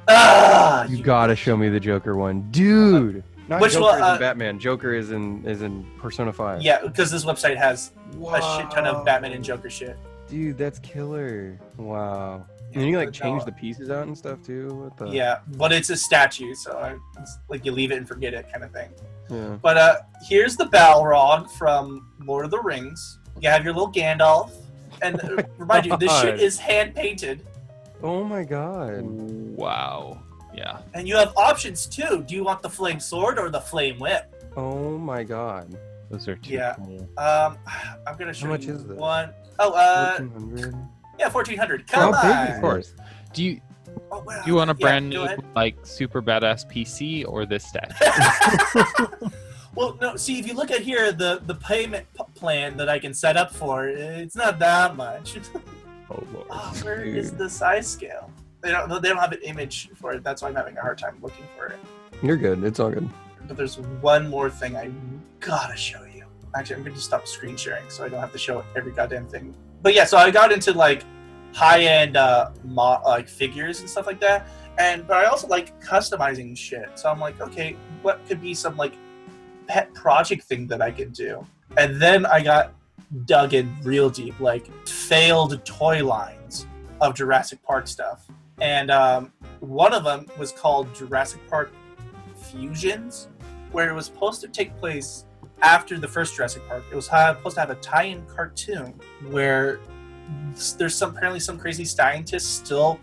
Ah, You gotta show me the Joker one. Dude! Not Which Joker one, is in Batman. Joker is in Persona 5. Yeah, because this website has a shit ton of Batman and Joker shit. Dude, that's killer. Wow. And then you like change the pieces out and stuff too? What the? Yeah, but it's a statue, so it's like you leave it and forget it kind of thing. Yeah. But here's the Balrog from Lord of the Rings. You have your little Gandalf, and remind you, this shit is hand painted. Oh my god. Wow. Yeah. And you have options too. Do you want the flame sword or the flame whip? Oh my god. Those are too Yeah. cool. I'm gonna show much you is this? one. 1400. Yeah, 1400. How Come big on. is Of course. Do you Oh, wow. you want a Yeah, brand go new ahead. like super badass PC or this statue? Well, no. See, if you look at here, the payment plan that I can set up for, it's not that much. Oh Lord. Oh, where is the size scale? They don't have an image for it. That's why I'm having a hard time looking for it. You're good. It's all good. But there's one more thing I gotta show you. Actually, I'm going to stop screen sharing so I don't have to show every goddamn thing. But yeah, so I got into like high-end like figures and stuff like that. But I also like customizing shit. So I'm like, okay, what could be some like pet project thing that I could do? And then I got dug in real deep, like failed toy lines of Jurassic Park stuff. And one of them was called Jurassic Park Fusions, where it was supposed to take place after the first Jurassic Park. It was supposed to have a tie-in cartoon where there's apparently some crazy scientists still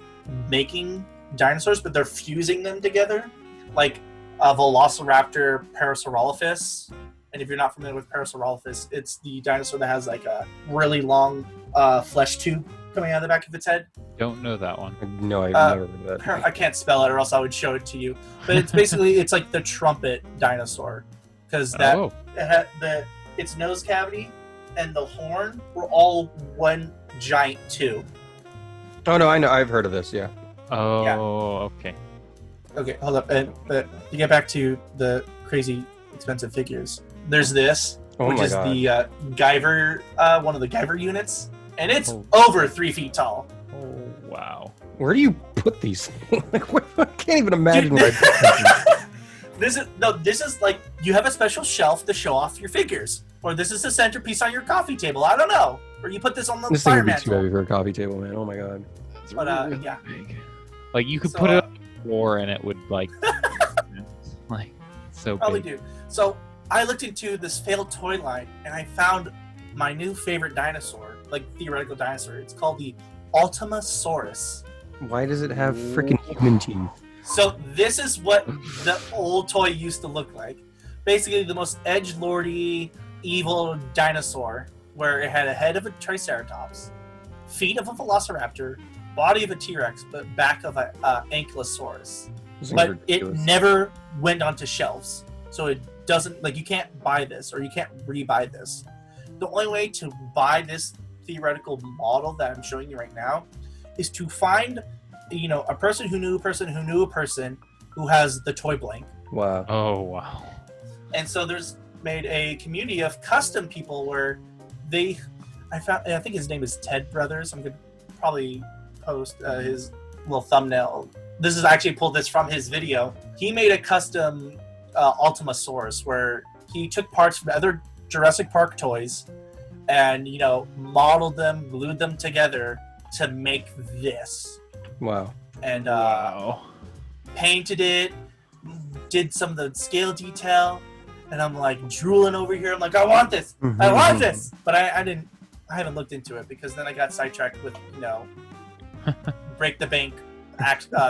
making dinosaurs, but they're fusing them together, like a Velociraptor Parasaurolophus. And if you're not familiar with Parasaurolophus, it's the dinosaur that has like a really long flesh tube coming out of the back of its head. Don't know that one. No, I've never heard of that. I can't spell it, or else I would show it to you. But it's basically it's like the trumpet dinosaur, because that its nose cavity and the horn were all one giant tube. Oh no, I know. I've heard of this. Yeah. Oh, Yeah. okay. Okay, hold up. And to get back to the crazy expensive figures, there's this, Oh which my is God. the Guyver, one of the Guyver units, and it's Oh. over 3 feet tall. Oh, wow. Where do you put these? Like, I can't even imagine Dude, where I put them. This is like you have a special shelf to show off your figures, or this is the centerpiece on your coffee table. I don't know, or you put this on the This thing fire would be too mantle. heavy for a coffee table, man. Oh my God. That's But really yeah. big. Like you could So, put it on the floor and it would like, like so Probably big. do. So I looked into this failed toy line, and I found my new favorite dinosaur, like theoretical dinosaur. It's called the Ultimasaurus. Why does it have freaking human teeth? So this is what the old toy used to look like. Basically, the most edgelordy, evil dinosaur, where it had a head of a Triceratops, feet of a Velociraptor, body of a T-Rex, but back of a Ankylosaurus. This thing's But it ridiculous. never went onto shelves, so it doesn't, like, you can't buy this, or you can't rebuy this. The only way to buy this theoretical model that I'm showing you right now is to find, a person who knew a person who knew a person who has the toy blank. Wow. Oh wow. And so there's made a community of custom people where I think his name is Ted Brothers. I'm gonna probably post his little thumbnail. This is actually pulled this from his video. He made a custom Ultimasaurus where he took parts from other Jurassic Park toys and modeled them, glued them together to make this. Wow. And Wow. painted it, did some of the scale detail, and I'm like drooling over here. I'm like, I want this, I want this, but I haven't looked into it because then I got sidetracked with break the bank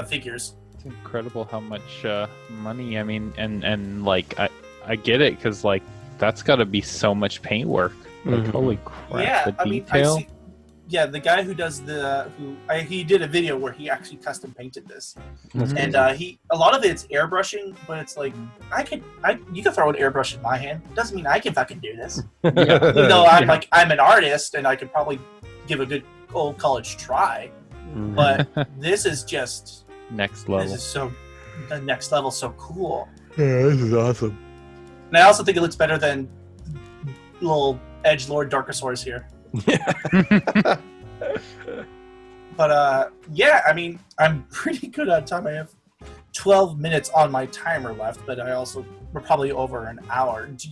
figures. It's incredible how much money. I mean, and like I get it because like that's got to be so much paint work. Like Mhm. holy crap, Yeah, the I mean, detail. the guy who does he did a video where he actually custom painted this, That's and crazy. a lot of it's airbrushing, but it's like you can throw an airbrush in my hand. It doesn't mean I can fucking do this. Even though I'm an artist and I could probably give a good old college try, Mhm. but this is just Next this level. is so the next level, so cool. Yeah, this is awesome. And I also think it looks better than little edgelord Darkosaurus here. But yeah, I mean, I'm pretty good on time. I have 12 minutes on my timer left, but we're probably over an hour. Do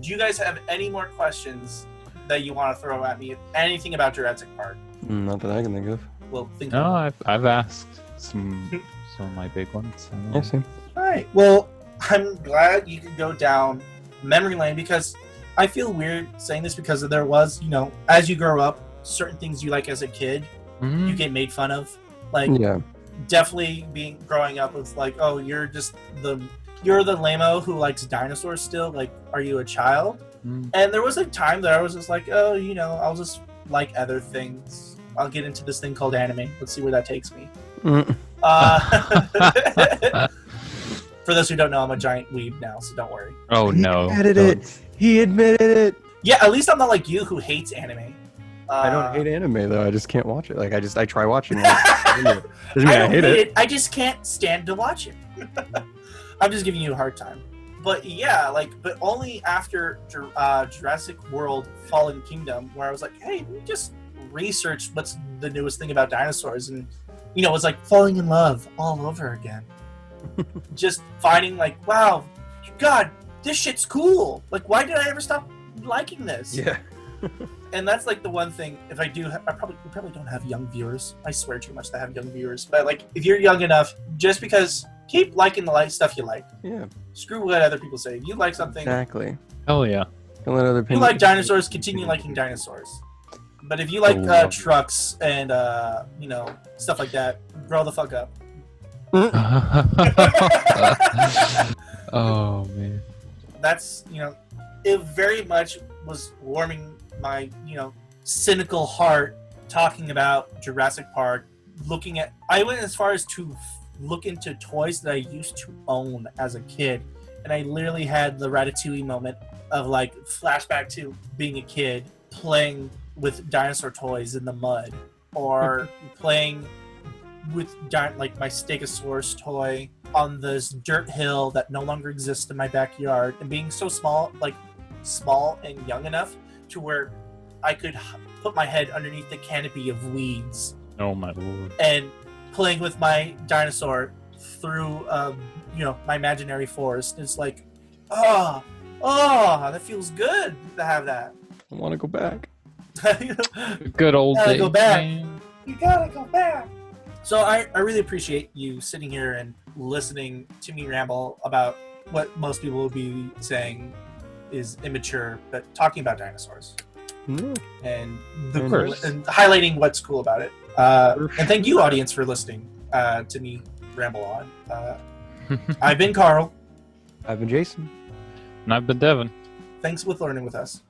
you guys have any more questions that you want to throw at me? Anything about Jurassic Park? Not that I can think of. Well, think No, of I've asked some of my big ones. So. I see. All right. Well, I'm glad you could go down memory lane because I feel weird saying this because there was, as you grow up, certain things you like as a kid, Mhm. you get made fun of. Like, Yeah. definitely growing up with like, oh, you're the lame-o who likes dinosaurs still. Like, are you a child? Mm. And there was a time that I was just like, oh, I'll just like other things. I'll get into this thing called anime. Let's see where that takes me. Mm. For those who don't know, I'm a giant weeb now, so don't worry. Oh no. He admitted it. He admitted it. Yeah, at least I'm not like you who hates anime. I don't hate anime though. I just can't watch it. Like I try watching it. Doesn't mean I I don't hate it. I just can't stand to watch it. I'm just giving you a hard time. But yeah, but only after Jurassic World Fallen Kingdom, where I was like, hey, let me just research what's the newest thing about dinosaurs. And, it's like falling in love all over again. Just finding wow, God, this shit's cool. Why did I ever stop liking this? Yeah. And that's the one thing. If I do, we probably don't have young viewers. I swear too much to have young viewers. But if you're young enough, just because keep liking the stuff you like. Yeah. Screw what other people say. If you like something, Exactly. Hell yeah. Don't let other if you people. like dinosaurs, continue liking dinosaurs. But if you like trucks and stuff like that, grow the fuck up. Oh man. That's it very much was warming my cynical heart talking about Jurassic Park. I went as far as to look into toys that I used to own as a kid, and I literally had the Ratatouille moment of flashback to being a kid playing with dinosaur toys in the mud, or playing with my Stegosaurus toy on this dirt hill that no longer exists in my backyard, and being so small and young enough to where I could put my head underneath the canopy of weeds. Oh my lord. And playing with my dinosaur through my imaginary forest. It's that feels good to have that. I want to go back. Good old days. Go back. Man. You gotta go back. So I really appreciate you sitting here and listening to me ramble about what most people would be saying is immature, but talking about dinosaurs. Yeah. And And highlighting what's cool about it. And thank you, audience, for listening to me ramble on. I've been Carl. I've been Jason. And I've been Devin. Thanks for learning with us.